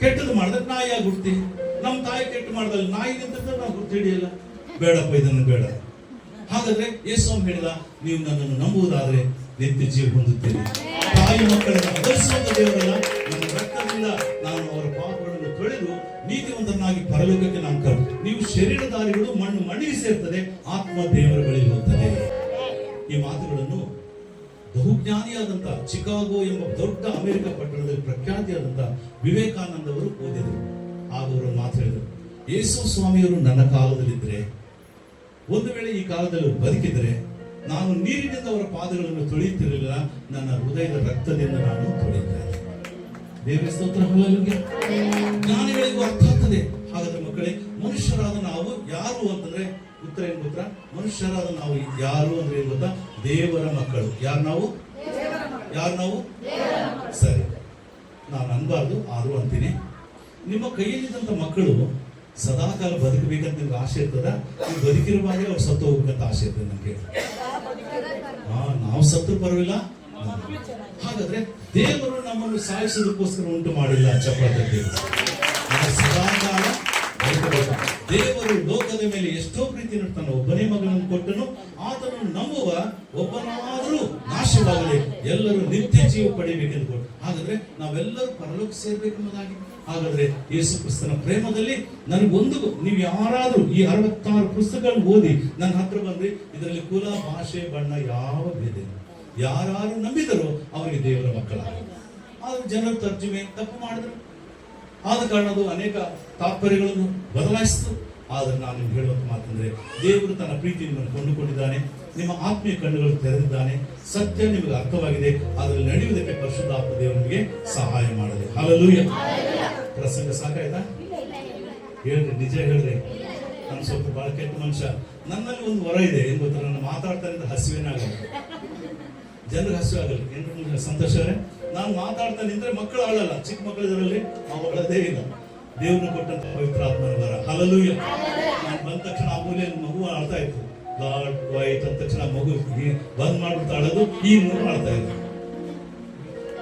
ಕೆಟ್ಟದ್ದು ಮಾಡಿದ್ರೆ ನಾಯಿ ಆಗಿ ಗುರ್ತಿ. ನಮ್ಮ ತಾಯಿ ಕೆಟ್ಟ ಮಾಡಿದಲ್ಲಿ ನಾಯಿ ನಿಂತಿದ್ರೆ ನಾವು ಗುರ್ತು ಹಿಡಿಯಲ್ಲ. ಬೇಡಪ್ಪ, ಇದನ್ನು ಬೇಡ. ಹಾಗಾದ್ರೆ ಯೇಸು ಹೇಳಿದ, ನೀವು ನನ್ನನ್ನು ನಂಬುವುದಾದ್ರೆ ನಿತ್ಯ ಜೀವ ಹೊಂದುತ್ತೇನೆ. ತಾಯಿ ಮಕ್ಕಳನ್ನು ಆದರಿಸುವಂತ ದೇವರಲ್ಲ, ನನ್ನ ರಕ್ತದಿಂದ ನಾನು ಅವರ ಪಾಪಗಳನ್ನು ತೊಳೆದು ನೀತಿವಂತನಾಗಿ ಪರಲೋಕಕ್ಕೆ ನಾನು ಕರೆದು. ನೀವು ಶರೀರಧಾರಿಗಳು, ಮಣ್ಣು ಮಣ್ಣಿಗೆ ಸೇರ್ತದೆ, ಆತ್ಮ ದೇವರ ಬಳಿಗೆ ಹೋಗ್ತದೆ. ಈ ಮಾತುಗಳನ್ನು ಬಹುಜ್ಞಾನಿಯಾದಂತ ಚಿಕಾಗೋ ಎಂಬ ದೊಡ್ಡ ಅಮೆರಿಕ ಪಟ್ಟಣದಲ್ಲಿ ಪ್ರಖ್ಯಾತಿಯಾದಂತ ವಿವೇಕಾನಂದ ಅವರು ಓದಿದರು. ಆಗ ಅವರು ಮಾತು ಹೇಳಿದರು, ಯೇಸು ಸ್ವಾಮಿಯವರು ನನ್ನ ಕಾಲದಲ್ಲಿದ್ದರೆ, ಒಂದು ವೇಳೆ ಈ ಕಾಲದಲ್ಲಿ ಬದುಕಿದರೆ, ನಾನು ನೀರಿನಿಂದ ಅವರ ಪಾದಗಳನ್ನು ತೊಳೆಯುತ್ತಿರಲಿಲ್ಲ, ನನ್ನ ಹೃದಯದ ರಕ್ತದಿಂದ ನಾನು ತೊಳೆಯುತ್ತೇನೆ. ದೇವರ ಸ್ತೋತ್ರ. ಹಲ್ಲೆಲೂಯಾ. ಜ್ಞಾನಿಗಳಿಗೂ ಅರ್ಥ ಆಗ್ತದೆ. ಹಾಗಾದ್ರೆ ಮಕ್ಕಳೇ, ಮನುಷ್ಯರಾದ ನಾವು ಯಾರು ಅಂತಂದ್ರೆ ಉತ್ತರ ಏನ್ ಗೊತ್ತಾ? ಮನುಷ್ಯರಾದ ನಾವು ಯಾರು ಅಂದ್ರೆ ಏನ್ ಗೊತ್ತಾ? ದೇವರ ಮಕ್ಕಳು. ಯಾರು ನಾವು? ಸರಿ, ನಾನು ಅನ್ಬಾರ್ದು, ಆದ್ರೂ ಅಂತೀನಿ. ನಿಮ್ಮ ಕೈಯಲ್ಲಿದ್ದಂತ ಮಕ್ಕಳು ಸದಾಕಾಲ ಬದುಕಬೇಕಂತ ನಿಮ್ಗೆ ಆಸೆ ಇರ್ತದ? ನೀವು ಬದುಕಿರುವಾಗಲೇ ಅವ್ರು ಸತ್ತು ಹೋಗ್ಬೇಕಂತ ಆಸೆ ಇರ್ತದೆ ನಮ್ಗೆ. ನಾವು ಸತ್ತು ಪರವಾಗಿಲ್ಲ. ಹಾಗಾದ್ರೆ ದೇವರು ನಮ್ಮನ್ನು ಸಾಯಿಸೋದಕ್ಕೋಸ್ಕರ ಉಂಟು ಮಾಡಿಲ್ಲ. ಚಪ್ಪಾಳೆ. ಸದಾಕಾಲ ಬದುಕಬೇಕು. ದೇವರು ಲೋಕದ ಮೇಲೆ ಎಷ್ಟೋ ಪ್ರೀತಿ ತನ್ನ ಒಬ್ಬನೇ ಮಗನನ್ನು ಕೊಟ್ಟನು, ಆತನನ್ನು ನಂಬುವ ಒಬ್ಬನಾದರೂ ನಾಶವಾಗಲಿ, ಎಲ್ಲರೂ ನಿತ್ಯ ಜೀವ ಪಡೆಯಬೇಕೆಂದು ಕೊಟ್ಟು. ಹಾಗಾದ್ರೆ ನಾವೆಲ್ಲರೂ ಪರಲೋಕ ಸೇರ್ಬೇಕೆಂಬುದಾಗಿ. ಹಾಗಾದ್ರೆ ಯೇಸು ಕ್ರಿಸ್ತನ ಪ್ರೇಮದಲ್ಲಿ ನನಗೊಂದು, ನೀವು ಯಾರಾದ್ರೂ ಈ 66 ಪುಸ್ತಕಗಳನ್ನು ಓದಿ ನನ್ನ ಹತ್ರ ಬಂದ್ರೆ, ಇದರಲ್ಲಿ ಕುಲ, ಭಾಷೆ, ಬಣ್ಣ ಯಾವ ಭೇದ ಇಲ್ಲ. ಯಾರು ನಂಬಿದರೋ ಅವರಿಗೆ ದೇವರ ಮಕ್ಕಳ. ಆದ್ರೆ ಜನರು ತರ್ಜುಮೆ ತಪ್ಪು ಮಾಡಿದ್ರು, ಆದ ಕಾರಣ ಅದು ಅನೇಕ ತಾತ್ಪರ್ಯಗಳನ್ನು ಬದಲಾಯಿಸಿತು. ಆದ್ರೆ ನಾನು ನಿಮ್ಗೆ ಹೇಳುವಂತ ಮಾತಂದ್ರೆ, ದೇವರು ತನ್ನ ಪ್ರೀತಿ ನಿಮ್ಮನ್ನು ಕೊಂಡುಕೊಂಡಿದ್ದಾನೆ, ನಿಮ್ಮ ಆತ್ಮೀಯ ಕಣ್ಣುಗಳು ತೆರೆದಿದ್ದಾನೆ, ಸತ್ಯ ನಿಮಗೆ ಅರ್ಥವಾಗಿದೆ, ಅದರಲ್ಲಿ ನಡೆಯುವುದಕ್ಕೆ ಪರಿಶುದ್ಧಾತ್ಮ ದೇವರು ನಿಮಗೆ ಸಹಾಯ ಮಾಡಲಿ. ಹಲ್ಲೆಲೂಯಾ. ಪ್ರಸಂಗ ಸಾಕಾಯ್ತಾ? ಹೇಳ್ರಿ, ನಿಜ ಹೇಳ್ರಿ. ನಾನು ಸ್ವಲ್ಪ ಬಹಳ ಕೆಟ್ಟ ಮನುಷ್ಯ. ನನ್ನಲ್ಲಿ ಒಂದು ವರ ಇದೆ, ಏನ್ ಗೊತ್ತಾ? ನನ್ನ ಮಾತಾಡ್ತಾನೆ ಹಸಿವೇನಾಗಲ್ಲ, ಜನರಿಗೆ ಹಸಿವೆ ಆಗಲ್ಲ. ಏನ್ ಸಂತೋಷ? ನಾನು ಮಾತಾಡ್ತಾ ನಿಂತ್ರೆ ಮಕ್ಕಳು ಆಳಲ್ಲ, ಚಿಕ್ಕ ಮಕ್ಕಳು ಇದರಲ್ಲಿ ನಾವು ಅಳದೇ ಇಲ್ಲ. ದೇವ್ರನ್ನ ಕೊಟ್ಟಂತ ಪವಿತ್ರ ಆತ್ಮನ ವರ. ಹಲ್ಲೆಲೂಯಾ. ನಾನು ಬಂದ ತಕ್ಷಣ ಆ ಮೂಲೆಯಲ್ಲಿ ಮಗು ಆಡ್ತಾ ಇತ್ತು, ಲಾರ್ಡ್ ವೈಟ್ ಅಂದ ತಕ್ಷಣ ಮಗು ಬಂದ್ ಮಾಡ್ಬಿಡ್ತಾ ಅಳೋದು, ಈ ಆಡ್ತಾ ಇತ್ತು.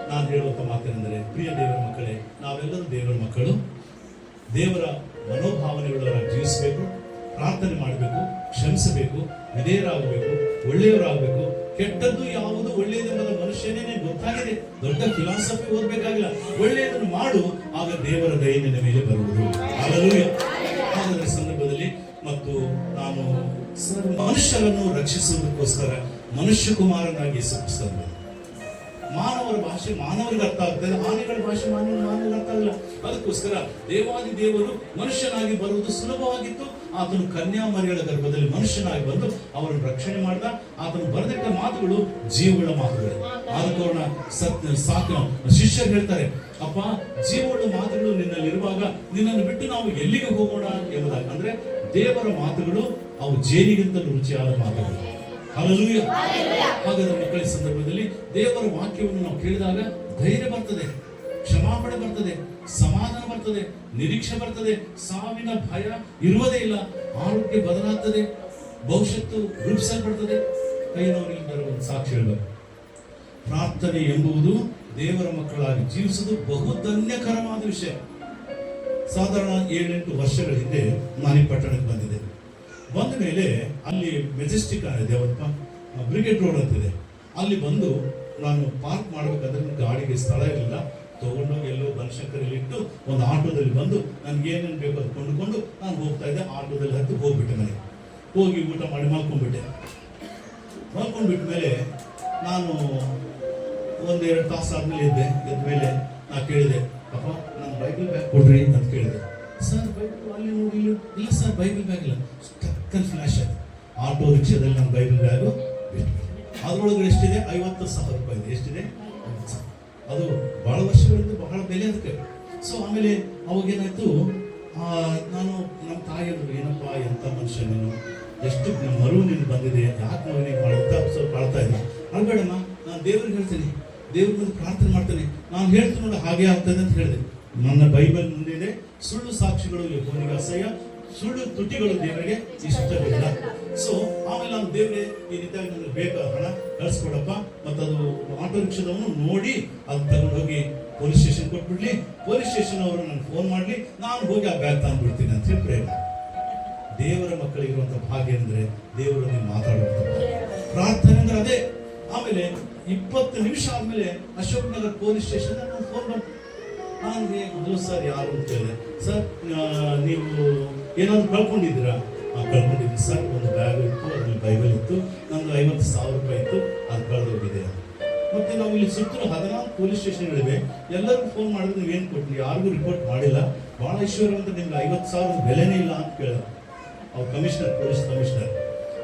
ನಾನು ಹೇಳುವಂತ ಮಾತೇನೆಂದರೆ, ಪ್ರಿಯ ದೇವರ ಮಕ್ಕಳೇ, ನಾವೆಲ್ಲರೂ ದೇವರ ಮಕ್ಕಳು. ದೇವರ ಮನೋಭಾವನೆಗಳವರಾಗಿ ಜೀವಿಸಬೇಕು, ಪ್ರಾರ್ಥನೆ ಮಾಡಬೇಕು, ಕ್ಷಮಿಸಬೇಕು, ವಿಧೇಯರಾಗಬೇಕು, ಒಳ್ಳೆಯವರಾಗಬೇಕು. ಕೆಟ್ಟದ್ದು ಯಾವುದು ಒಳ್ಳೆಯದೆಂಬುದ ಮನುಷ್ಯನೇ ಗೊತ್ತಾಗಿದೆ. ದೊಡ್ಡ ಫಿಲಾಸಫಿ ಓದಬೇಕಾಗಿಲ್ಲ. ಒಳ್ಳೆಯದನ್ನು ಮಾಡು, ಆಗ ದೇವರ ದಯೆ ನಿನ್ನ ಮೇಲೆ ಬರುವುದು. ಹಲ್ಲೆಲೂಯಾ. ಹಾಗಾದ್ರೆ ಸಂದರ್ಭದಲ್ಲಿ ಮತ್ತು ನಾನು ಮನುಷ್ಯರನ್ನು ರಕ್ಷಿಸುವುದಕ್ಕೋಸ್ಕರ ಮನುಷ್ಯ ಕುಮಾರನಾಗಿ ಯೇಸು ಕ್ರಿಸ್ತನು. ಮಾನವರ ಭಾಷೆ ಮಾನವರಿಗೆ ಅರ್ಥ ಆಗ್ತದೆ, ಆನೆಗಳ ಭಾಷೆ ಮಾನವರಿಗೆ ಅರ್ಥ ಆಗಲ್ಲ. ಅದಕ್ಕೋಸ್ಕರ ದೇವಾದಿ ದೇವರು ಮನುಷ್ಯನಾಗಿ ಬರುವುದು ಸುಲಭವಾಗಿತ್ತು. ಆತನು ಕನ್ಯಾಮರಿಯಳ ಗರ್ಭದಲ್ಲಿ ಮನುಷ್ಯನಾಗಿ ಬಂದು ಅವರನ್ನು ರಕ್ಷಣೆ ಮಾಡಿದ. ಆತನು ಬರೆದಿಟ್ಟ ಮಾತುಗಳು ಜೀವಗಳ ಮಾತುಗಳು. ಆದ ಕಾರಣ ಶಿಷ್ಯರು ಹೇಳ್ತಾರೆ, ಅಪ್ಪ, ಜೀವಗಳ ಮಾತುಗಳು ನಿನ್ನಲ್ಲಿರುವಾಗ ನಿನ್ನನ್ನು ಬಿಟ್ಟು ನಾವು ಎಲ್ಲಿಗೆ ಹೋಗೋಣ ಎಂಬುದಾಗಿ. ಅಂದ್ರೆ ದೇವರ ಮಾತುಗಳು ಅವು ಜೇನಿಗಿಂತಲೂ ರುಚಿಯಾದ ಮಾತುಗಳು. ಹಲ್ಲೆಲೂಯಾ. ಹಾಗಾದ್ರೆ ಮಕ್ಕಳ ಸಂದರ್ಭದಲ್ಲಿ ದೇವರ ವಾಕ್ಯವನ್ನು ನಾವು ಕೇಳಿದಾಗ ಧೈರ್ಯ ಬರ್ತದೆ, ಕ್ಷಮಾಪಣೆ ಬರ್ತದೆ, ಸಮಾಧಾನ ಬರ್ತದೆ, ನಿರೀಕ್ಷೆ ಬರ್ತದೆ, ಸಾವಿನ ಭಯ ಇರುವುದೇ ಇಲ್ಲ, ಆರೋಗ್ಯ ಬದಲಾಗ್ತದೆ. ಭವಿಷ್ಯತ್ತು ರೂಪಿಸಲ್ಪಡ್ತದೆ. ಕೈನವರಿಲ್ಲದರ ಒಂದು ಸಾಕ್ಷಿ ಹೇಳಬೇಕು. ಪ್ರಾರ್ಥನೆ ಎಂಬುದು ದೇವರ ಮಕ್ಕಳಾಗಿ ಜೀವಿಸುವುದು ಬಹು ಧನ್ಯಕರವಾದ ವಿಷಯ. ಸಾಧಾರಣ 7-8 ವರ್ಷಗಳ ಹಿಂದೆ ನಾನು ಈ ಪಟ್ಟಣಕ್ಕೆ ಬಂದಿದ್ದೆ. ಬಂದ ಮೇಲೆ ಅಲ್ಲಿ ಮೆಜೆಸ್ಟಿಕ್ ದೇವಪ್ಪ ಬ್ರಿಗೇಡ್ ರೋಡ್ ಅಂತಿದೆ, ಅಲ್ಲಿ ಬಂದು ನಾನು ಪಾರ್ಕ್ ಮಾಡಬೇಕಾದ್ರೆ ಗಾಡಿಗೆ ಸ್ಥಳ ಇರಲಿಲ್ಲ. ತಗೊಂಡೋಗಿ ಎಲ್ಲೋ ಬನಶಂಕರಲ್ಲಿ ಇಟ್ಟು ಒಂದು ಆಟೋದಲ್ಲಿ ಬಂದು ನನ್ಗೆ ಏನೇನು ಬೇಕು ಅದು ಕೊಂಡುಕೊಂಡು ನಾನು ಹೋಗ್ತಾ ಇದ್ದೆ. ಆಟೋದಲ್ಲಿ ಹತ್ತಿ ಹೋಗ್ಬಿಟ್ಟೆ ಮನೆಗೆ. ಹೋಗಿ ಊಟ ಮಾಡಿ ಮಲ್ಕೊಂಡ್ಬಿಟ್ಟೆ. ಮಲ್ಕೊಂಡ್ಬಿಟ್ಟ ಮೇಲೆ ನಾನು 1-2 ತಾಸು ಆದ್ಮೇಲೆ ಎದ್ದ ಮೇಲೆ ನಾ ಕೇಳಿದೆ, ಅಪ್ಪ ನಾನು ಬೈಬಲ್ ಬ್ಯಾಗ್ ಕೊಡ್ರಿ ಅಂತ ಕೇಳಿದೆ. ಸರ್ ಬೈಬಲ್ ಅಲ್ಲಿ ನೋಡಿ, ಇಲ್ಲ ಸರ್ ಬೈಬಲ್ ಬ್ಯಾಗ್ ಇಲ್ಲ. ಟಕ್ಕನ್ ಫ್ಲಾಶ್ ಆಯ್ತು. ಆಟೋ ರಿಕ್ಷಾದಲ್ಲಿ ನನ್ನ ಬೈಬಲ್ ಬ್ಯಾಗು ಬಿಟ್ಟು. ಅದ್ರೊಳಗಡೆ ಎಷ್ಟಿದೆ? 50,000 ರೂಪಾಯಿ ಇದೆ. ಎಷ್ಟಿದೆ? ಅದು ಬಹಳ ವರ್ಷಗಳಿಂದ ಬಹಳ ಬೆಲೆ ಅದಕ್ಕೆ. ಸೊ ಆಮೇಲೆ ಅವಾಗೇನಾಯ್ತು, ನಾನು ನಮ್ಮ ತಾಯಿಯವರು, ಏನಪ್ಪ ಎಂಥ ಮನುಷ್ಯ ನೀನು, ಎಷ್ಟು ಮರು ನೀನು ಬಂದಿದೆ, ಯಾಕೆ ಮಗನಿಗೆ ಮಾಡುತ್ತಾ ಸ್ವಲ್ಪ ಆಳ್ತಾ ಇದ್ದ. ಅಳ್ಬೇಡಮ್ಮ, ನಾನು ದೇವ್ರಿಗೆ ಹೇಳ್ತೀನಿ, ದೇವ್ರ ಮುಂದೆ ಪ್ರಾರ್ಥನೆ ಮಾಡ್ತೇನೆ, ನಾನು ಹೇಳ್ತೀನಿ ನೋಡಿ ಹಾಗೆ ಆಗ್ತದೆ ಅಂತ ಹೇಳಿದೆ. ನನ್ನ ಬೈಬಲ್ ಮುಂದಿದೆ, ಸುಳ್ಳು ಸಾಕ್ಷಿಗಳು ಯೆಹೋವನಿಗೆ ಅಸಹ್ಯ, ಸುಳ್ಳು ತುಟಿಗಳು ದೇವರಿಗೆ ಇಷ್ಟವಿಲ್ಲ. ಸೊ ಆಮೇಲೆ ನಾನು ದೇವ್ರೆ ಈ ರೀತಿಯಾಗಿ ನನಗೆ ಬೇಕಾದ ಹಣ ಕಳಿಸ್ಕೊಡಪ್ಪ, ಮತ್ತದು ಆಟೋ ರಿಕ್ಷಾದವನು ನೋಡಿ ಅದು ತಗೊಂಡು ಹೋಗಿ ಪೊಲೀಸ್ ಸ್ಟೇಷನ್ ಕೊಟ್ಬಿಡ್ಲಿ, ಪೊಲೀಸ್ ಸ್ಟೇಷನ್ ಅವರು ನನಗೆ ಫೋನ್ ಮಾಡಲಿ, ನಾನು ಹೋಗಿ ಆ ಬ್ಯಾಗ್ ತಂದ್ಬಿಡ್ತೀನಿ ಅಂತ ಹೇಳಿ ಪ್ರೇಮ. ದೇವರ ಮಕ್ಕಳಿಗಿರುವಂಥ ಭಾಗ್ಯ ಅಂದ್ರೆ ದೇವರನ್ನು ಮಾತಾಡುವಂಥ ಪ್ರಾರ್ಥನೆ ಅಂದ್ರೆ ಅದೇ. ಆಮೇಲೆ 20 ನಿಮಿಷ ಆದ್ಮೇಲೆ ಅಶೋಕ್ ನಗರ್ ಪೊಲೀಸ್ ಸ್ಟೇಷನ್ ನಾನು ಫೋನ್ ಬಂತು. ನನಗೆ ಮೊದಲು ಸರ್ ಯಾರು ಅಂತ ಹೇಳಿದೆ. ಸರ್ ನೀವು ಏನಾದ್ರು ಕಳ್ಕೊಂಡಿದ್ದೀರಾ? ಕಳ್ಕೊಂಡಿದ್ದೀನಿ ಸರ್, ಒಂದು ಬ್ಯಾಗ್ ಇತ್ತು, ಅದ್ರಲ್ಲಿ ಬೈಬಲ್ ಇತ್ತು, ನಂದು 50,000 ರೂಪಾಯಿ ಇತ್ತು, ಅದು ಕಳೆದೋಗಿದೆ. ಮತ್ತೆ ನಾವು ಇಲ್ಲಿ ಸುತ್ತಲೂ 14 ಪೊಲೀಸ್ ಸ್ಟೇಷನ್ಗಳಿವೆ. ಎಲ್ಲರಿಗೂ ಫೋನ್ ಮಾಡಿದ್ರೆ ನೀವೇನು ಕೊಟ್ರಿ? ಯಾರಿಗೂ ರಿಪೋರ್ಟ್ ಮಾಡಿಲ್ಲ. ಬಹಳ ಐಶ್ವರ್ಯವಂತ, ನಿಮ್ಗೆ 50,000 ಬೆಲೆನೇ ಇಲ್ಲ ಅಂತ ಕೇಳಿದ ಅವ್ರು ಕಮಿಷನರ್, ಪೊಲೀಸ್ ಕಮಿಷನರ್.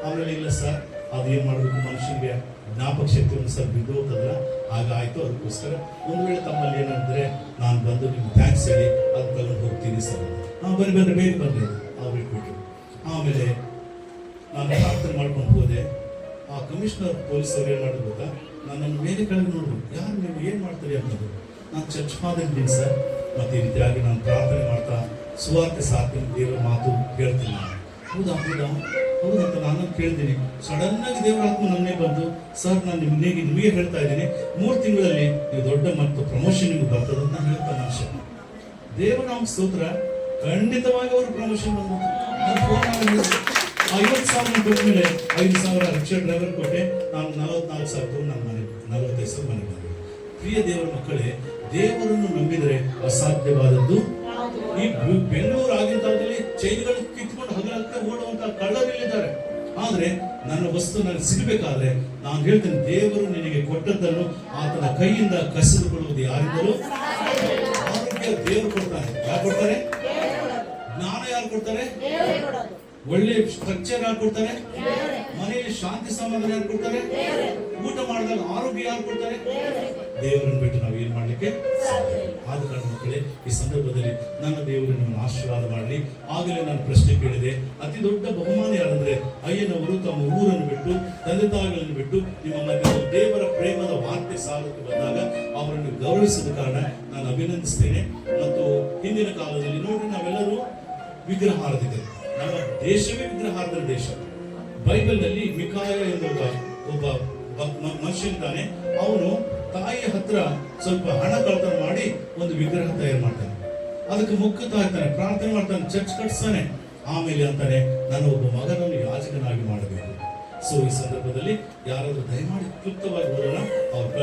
ಆಮೇಲೆ ಇಲ್ಲ ಸರ್, ಅದು ಏನು ಮಾಡಬೇಕು, ಮನುಷ್ಯನಿಗೆ ಜ್ಞಾಪಕ ಶಕ್ತಿ ಒಂದು ಸ್ವಲ್ಪ ಬಿದ್ದೋಗ್ತದಲ್ಲ, ಹಾಗಾಯ್ತು, ಅದಕ್ಕೋಸ್ಕರ ಒಂದು ವೇಳೆ ತಮ್ಮಲ್ಲಿ ಏನಂದ್ರೆ ನಾನು ಬಂದು ನಿಮ್ಗೆ ಥ್ಯಾಂಕ್ಸ್ ಹೇಳಿ ಅದು ತಗೊಂಡು ಹೋಗ್ತೀನಿ ಸರ್. ಬನ್ನಿ ಬೇಗ ಬಂದ್ರೆ ಅವ್ರು ಇಟ್ಬಿಟ್ರು. ಆಮೇಲೆ ನಾನು ಪ್ರಾರ್ಥನೆ ಮಾಡ್ಕೊಂಡು ಹೋದೆ. ಆ ಕಮಿಷನರ್ ಪೊಲೀಸ್ ಅವ್ರು ಏನು ಮಾಡಿದ್ರು ಗೊತ್ತಾ, ನನ್ನನ್ನು ಮೇಲೆ ಕೆಳಗೆ ನೋಡ್ಬೋದು, ಯಾರು ನೀವು ಏನು ಮಾಡ್ತೀರಿ ಅನ್ನೋದು. ನಾನು ಚರ್ಚ್ ಮಾಡಿದ್ದೀನಿ ಸರ್, ಮತ್ತೆ ಈ ರೀತಿಯಾಗಿ ನಾನು ಪ್ರಾರ್ಥನೆ ಮಾಡ್ತಾ ಸುವಾರ್ತೆ ಸಾಕ್ತೀನಿ, ದೇವರ ಮಾತು ಕೇಳ್ತೀನಿ ನಾನು. ಹೌದಾ ಹೌದಂತ ನಾನು ಕೇಳ್ತೀನಿ. ಸಡನ್ ಆಗಿ ದೇವರ ಆತ್ಮ ನನ್ನೇ ಬಂದು, ಸರ್ ನಾನು ನಿಮಗೆ ಹೇಳ್ತಾ ಇದ್ದೀನಿ, 3 ತಿಂಗಳಲ್ಲಿ ನೀವು ದೊಡ್ಡ ಮತ್ತು ಪ್ರಮೋಷನ್ ನಿಮ್ಗೆ ಬರ್ತದೆ ಅಂತ ಹೇಳ್ತಾ ಮನುಷ್ಯ. ದೇವರ ನಾಮ ಸ್ತೋತ್ರ, ಖಂಡಿತವಾಗಿ ಅವರು ಪ್ರಮೋಷನ್ ಬಂದ್ಬಿಟ್ಟು 50,000 ಕೊಟ್ಟ ಮೇಲೆ 5,000 ರಿಕ್ಷಾ ಡ್ರೈವರ್ ಕೊಟ್ಟೆ. ನಾನು 44,000 ತಗೊಂಡು ನನ್ನ ಮನೆ 45,000 ಮನೆ ಬಂದೆ. ಪ್ರಿಯ ದೇವರ ಮಕ್ಕಳೇ, ದೇವರನ್ನು ನಂಬಿದರೆ ಅಸಾಧ್ಯವಾದದ್ದು. ಈ ಬೆಂಗಳೂರು ಆಗಿದ್ದಾಗಲಿ ಚೈನ್ಗಳು ಕಿತ್ಕೊಂಡು ಹಗಲಕ್ಕೆ ಓಡುವಂತ ಕಳ್ಳರಿಲ್ಲಿದ್ದಾರೆ. ಆದ್ರೆ ನನ್ನ ವಸ್ತು ನನಗೆ ಸಿಗಬೇಕಾದ್ರೆ ನಾನು ಹೇಳ್ತೇನೆ, ದೇವರು ನಿನಗೆ ಕೊಟ್ಟದ್ದನ್ನು ಆತನ ಕೈಯಿಂದ ಕಸಿದುಕೊಳ್ಳುವುದು ಯಾರಿಂದಲೂ. ಆರೋಗ್ಯ ದೇವರು ಕೊಡ್ತಾನೆ. ಯಾರು ಕೊಡ್ತಾರೆ? ಜ್ಞಾನ ಯಾರು ಕೊಡ್ತಾರೆ? ಒಳ್ಳೆ ಸ್ಟ್ರಕ್ಚರ್ ಯಾರು ಕೊಡ್ತಾರೆ? ಮನೆಯಲ್ಲಿ ಶಾಂತಿ ಸಮಾಧಾನ ಯಾರು ಕೊಡ್ತಾರೆ? ಊಟ ಮಾಡಿದಾಗ ಆರೋಗ್ಯ ಯಾರು ಕೊಡ್ತಾರೆ? ದೇವರನ್ನು ಬಿಟ್ಟು ನಾವು ಏನ್ ಮಾಡ್ಲಿಕ್ಕೆ ಆದ ಕಾರಣ ಮಕ್ಕಳೇ, ಈ ಸಂದರ್ಭದಲ್ಲಿ ನನ್ನ ದೇವರು ನಿಮ್ಮನ್ನು ಆಶೀರ್ವಾದ ಮಾಡಲಿ. ಆಗಲೇ ನಾನು ಪ್ರಶ್ನೆ ಕೇಳಿದೆ, ಅತಿ ದೊಡ್ಡ ಬಹುಮಾನ ಯಾರಂದ್ರೆ ಅಯ್ಯನವರು ತಮ್ಮ ಊರನ್ನು ಬಿಟ್ಟು, ತಂದೆ ತಾಯಿಗಳನ್ನು ಬಿಟ್ಟು ನಿಮ್ಮ ಮಧ್ಯದಲ್ಲಿ ದೇವರ ಪ್ರೇಮದ ವಾರ್ತೆ ಸಾಲಕ್ಕೆ ಬಂದಾಗ ಅವರನ್ನು ಗೌರವಿಸಿದ ಕಾರಣ ನಾನು ಅಭಿನಂದಿಸ್ತೇನೆ. ಮತ್ತು ಹಿಂದಿನ ಕಾಲದಲ್ಲಿ ನೋಡಿ, ನಾವೆಲ್ಲರೂ ವಿಗ್ರಹಾರದಿದೆ. ನಮ್ಮ ದೇಶವೇ ವಿಗ್ರಹಾರದ ದೇಶ. ಬೈಬಲ್ ನಲ್ಲಿ ಮಿಕಾಯ ಎಂಬ ಒಬ್ಬ ಮನುಷ್ಯನಿದ್ದಾನೆ. ಅವನು ತಾಯಿಯ ಹತ್ರ ಸ್ವಲ್ಪ ಹಣ ಕಳ್ತನ ಮಾಡಿ ಒಂದು ವಿಗ್ರಹ ತಯಾರು ಮಾಡ್ತಾನೆ. ಅದಕ್ಕೆ ಮುಖ್ಯತಾ ಇರ್ತಾನೆ, ಪ್ರಾರ್ಥನೆ ಮಾಡ್ತಾನೆ, ಚರ್ಚ್ ಕಟ್ಸ್ತಾನೆ. ಆಮೇಲೆ ಅಂತಾನೆ, ನಾನು ಒಬ್ಬ ಮಗನನ್ನು ಯಾಜಕನಾಗಿ ಮಾಡಬೇಕು. ಸೊ ಈ ಸಂದರ್ಭದಲ್ಲಿ ಯಾರಾದ್ರೂ ದಯಮಾಡಿ ಕ್ಲುಪ್ತವಾಗಿ ಬರೋಣ. ಅವ್ರ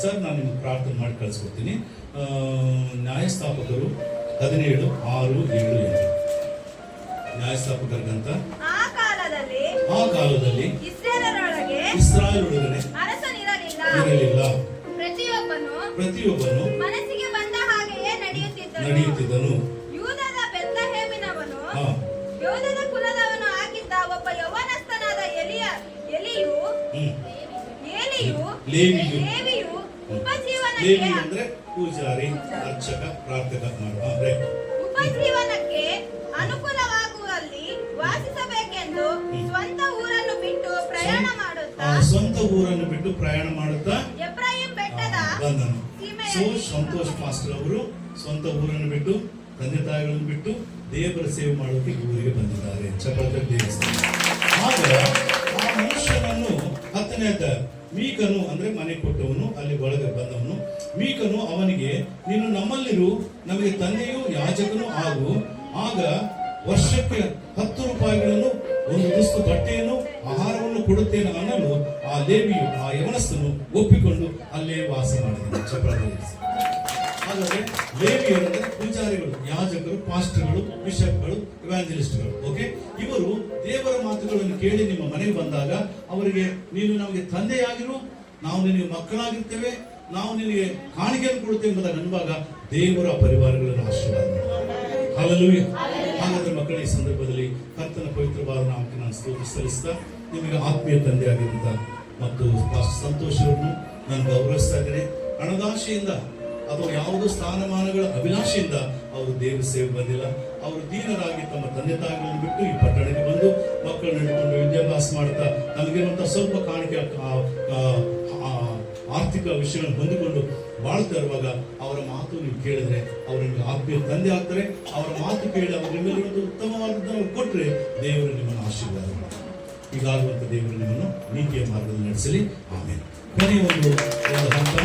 ಸರ್ ನಾನು ನಿಮ್ಗೆ ಪ್ರಾರ್ಥನೆ ಮಾಡಿ ಕಳಿಸ್ಕೊಡ್ತೀನಿ. ನ್ಯಾಯಸ್ಥಾಪಕರು 17:6-7 ನ್ಯಾಯಸ್ಥಾಪಕರಿಗಂತ ಆ ಕಾಲದಲ್ಲಿ ಇಸ್ರಾಯೇಲೊಳಗಡೆ ಇರಲಿಲ್ಲ. ಪ್ರತಿಯೊಬ್ಬನು ಮನಸ್ಸಿಗೆ ಬಂದ ಹಾಗೆಯೇ ನಡೆಯುತ್ತಿದ್ದನು. ಯೂದದ ಬೆತ್ಲೆಹೇಮಿನವನು, ಯೋಧದ ಕುಲದವನು ಆಗಿದ್ದ ಒಬ್ಬ ಯೌವನಸ್ಥನಾದ ಲೇವಿಯು ಲೇವಿ ಅಂದ್ರೆ ಪೂಜಾರಿ, ಅರ್ಚಕ, ಪ್ರಾರ್ಥಕ ಉಪಜೀವನಕ್ಕೆ ಅನುಕೂಲವಾಗುವಲ್ಲಿ ವಾಸಿಸಬೇಕೆಂದು ಸ್ವಂತ ಊರನ್ನು ಬಿಟ್ಟು ಪ್ರಯಾಣ ಮಾಡುತ್ತಾ ಎಫ್ರಾಯೀಮ್ ಬೆಟ್ಟದ ಬಂದನು. ಸಂತೋಷ್ ಪಾಸ್ಟರ್ ಅವರು ಸ್ವಂತ ಊರನ್ನು ಬಿಟ್ಟು ತಂದೆ ತಾಯಿಗಳನ್ನು ಬಿಟ್ಟು ದೇವರ ಸೇವೆ ಮಾಡೋಕೆ ಊರಿಗೆ ಬಂದಿದ್ದಾರೆ. ಚಪ್ಪಾಳೆ ದೇವಸ್ಥಾನ. ಆಗ ಆ ಮನುಷ್ಯನನ್ನು 10ನೇದ ಮೀಕನು ಅಂದ್ರೆ ಮನೆ ಕೊಟ್ಟವನು, ಅಲ್ಲಿ ಒಳಗೆ ಬಂದವನು ಮೀಕನು ಅವನಿಗೆ, ನೀನು ನಮ್ಮಲ್ಲಿರು, ನಮಗೆ ತಂದೆಯೂ ಯಾಜಕನು ಆಗು, ಆಗ ವರ್ಷಕ್ಕೆ 10 ರೂಪಾಯಿಗಳನ್ನು, ಒಂದು ದುಸ್ತು ಬಟ್ಟೆಯನ್ನು, ಆಹಾರವನ್ನು ಕೊಡುತ್ತೇನೆ ಅನ್ನಲು ಆ ಲೇವಿಯು, ಆ ಯವನಸ್ಥನು ಒಪ್ಪಿಕೊಂಡು ಅಲ್ಲೇ ವಾಸ ಮಾಡಿದನು. ಚಪ್ಪಾಳೆ. ಹಾಗಾದ್ರೆ ಲೇವಿಯರಂದ್ರೆ ಪೂಜಾರಿಗಳು, ಯಾಜಕರು, ಪಾಸ್ಟರ್ಗಳು, ಬಿಷಪ್ಗಳು, ಇವಾಂಜಲಿಸ್ಟ್ಗಳು. ಓಕೆ, ಇವರು ದೇವರ ಮಾತುಗಳನ್ನು ಕೇಳಿ ನಿಮ್ಮ ಮನೆಗೆ ಬಂದಾಗ ಅವರಿಗೆ, ನೀನು ನಮಗೆ ತಂದೆಯಾಗಿರು, ನಾವು ನಿನಗೆ ಮಕ್ಕಳಾಗಿರ್ತೇವೆ, ನಾವು ನಿನಗೆ ಕಾಣಿಕೆಯನ್ನು ಕೊಡುತ್ತೇವೆ ಎಂಬುದಾಗಿ ಅನ್ನುವಾಗ ದೇವರ ಪರಿವಾರಗಳನ್ನು ಆಶೀರ್ವಾದ ಮಾಡ್ತಾರೆ. ಹಲ್ಲೆಲೂಯಾ. ಹಾಗಾದ್ರೆ ಮಕ್ಕಳ, ಈ ಸಂದರ್ಭದಲ್ಲಿ ಕರ್ತನ ಪವಿತ್ರವಾದ ನಾಮಕ್ಕೆ ನಾನು ಸ್ತೋತ್ರ ಸಲ್ಲಿಸ್ತಾ ನಿಮಗೆ ಆತ್ಮೀಯ ತಂದೆ ಆಗಿರುವಂತ ಮತ್ತು ಸಂತೋಷ್ ಅವರನ್ನು ನಾನು ಗೌರವಿಸ್ತಾ ಇದ್ದೇನೆ. ಹಣದಾಶೆಯಿಂದ ಅಥವಾ ಯಾವುದೋ ಸ್ಥಾನಮಾನಗಳ ಅಭಿಲಾಷೆಯಿಂದ ಅವರು ದೇವರ ಸೇವೆ ಬಂದಿಲ್ಲ. ಅವರು ದೀನರಾಗಿ ತಮ್ಮ ತಂದೆ ತಾಯಿಗಳನ್ನು ಬಿಟ್ಟು ಈ ಪಟ್ಟಣಕ್ಕೆ ಬಂದು ಮಕ್ಕಳನ್ನು ಹಿಡ್ಕೊಂಡು ವಿದ್ಯಾಭ್ಯಾಸ ಮಾಡ್ತಾ ನಮಗಿರುವಂತಹ ಸ್ವಲ್ಪ ಕಾಣಿಕೆ ಆರ್ಥಿಕ ವಿಷಯಗಳನ್ನು ಹೊಂದಿಕೊಂಡು ಬಾಳ್ತಾ ಇರುವಾಗ ಅವರ ಮಾತು ನೀವು ಕೇಳಿದ್ರೆ ಅವರು ನಿಮಗೆ ಆತ್ಮೀಯ ತಂದೆ ಆಗ್ತಾರೆ. ಅವರ ಮಾತು ಕೇಳಿ ಅವರು ನಿಮ್ಮಲ್ಲಿ ಉತ್ತಮವಾದದ್ದನ್ನು ಕೊಟ್ಟರೆ ದೇವರು ನಿಮ್ಮನ್ನು ಆಶೀರ್ವಾದ ಮಾಡ್ತಾರೆ. ಹೀಗಾಗುವಂತ ದೇವರು ನಿಮ್ಮನ್ನು ನೀತಿಯ ಮಾರ್ಗದಲ್ಲಿ ನಡೆಸಲಿ. ಆಮೇಲೆ ಕೊನೆಯ ಒಂದು ಹಂತ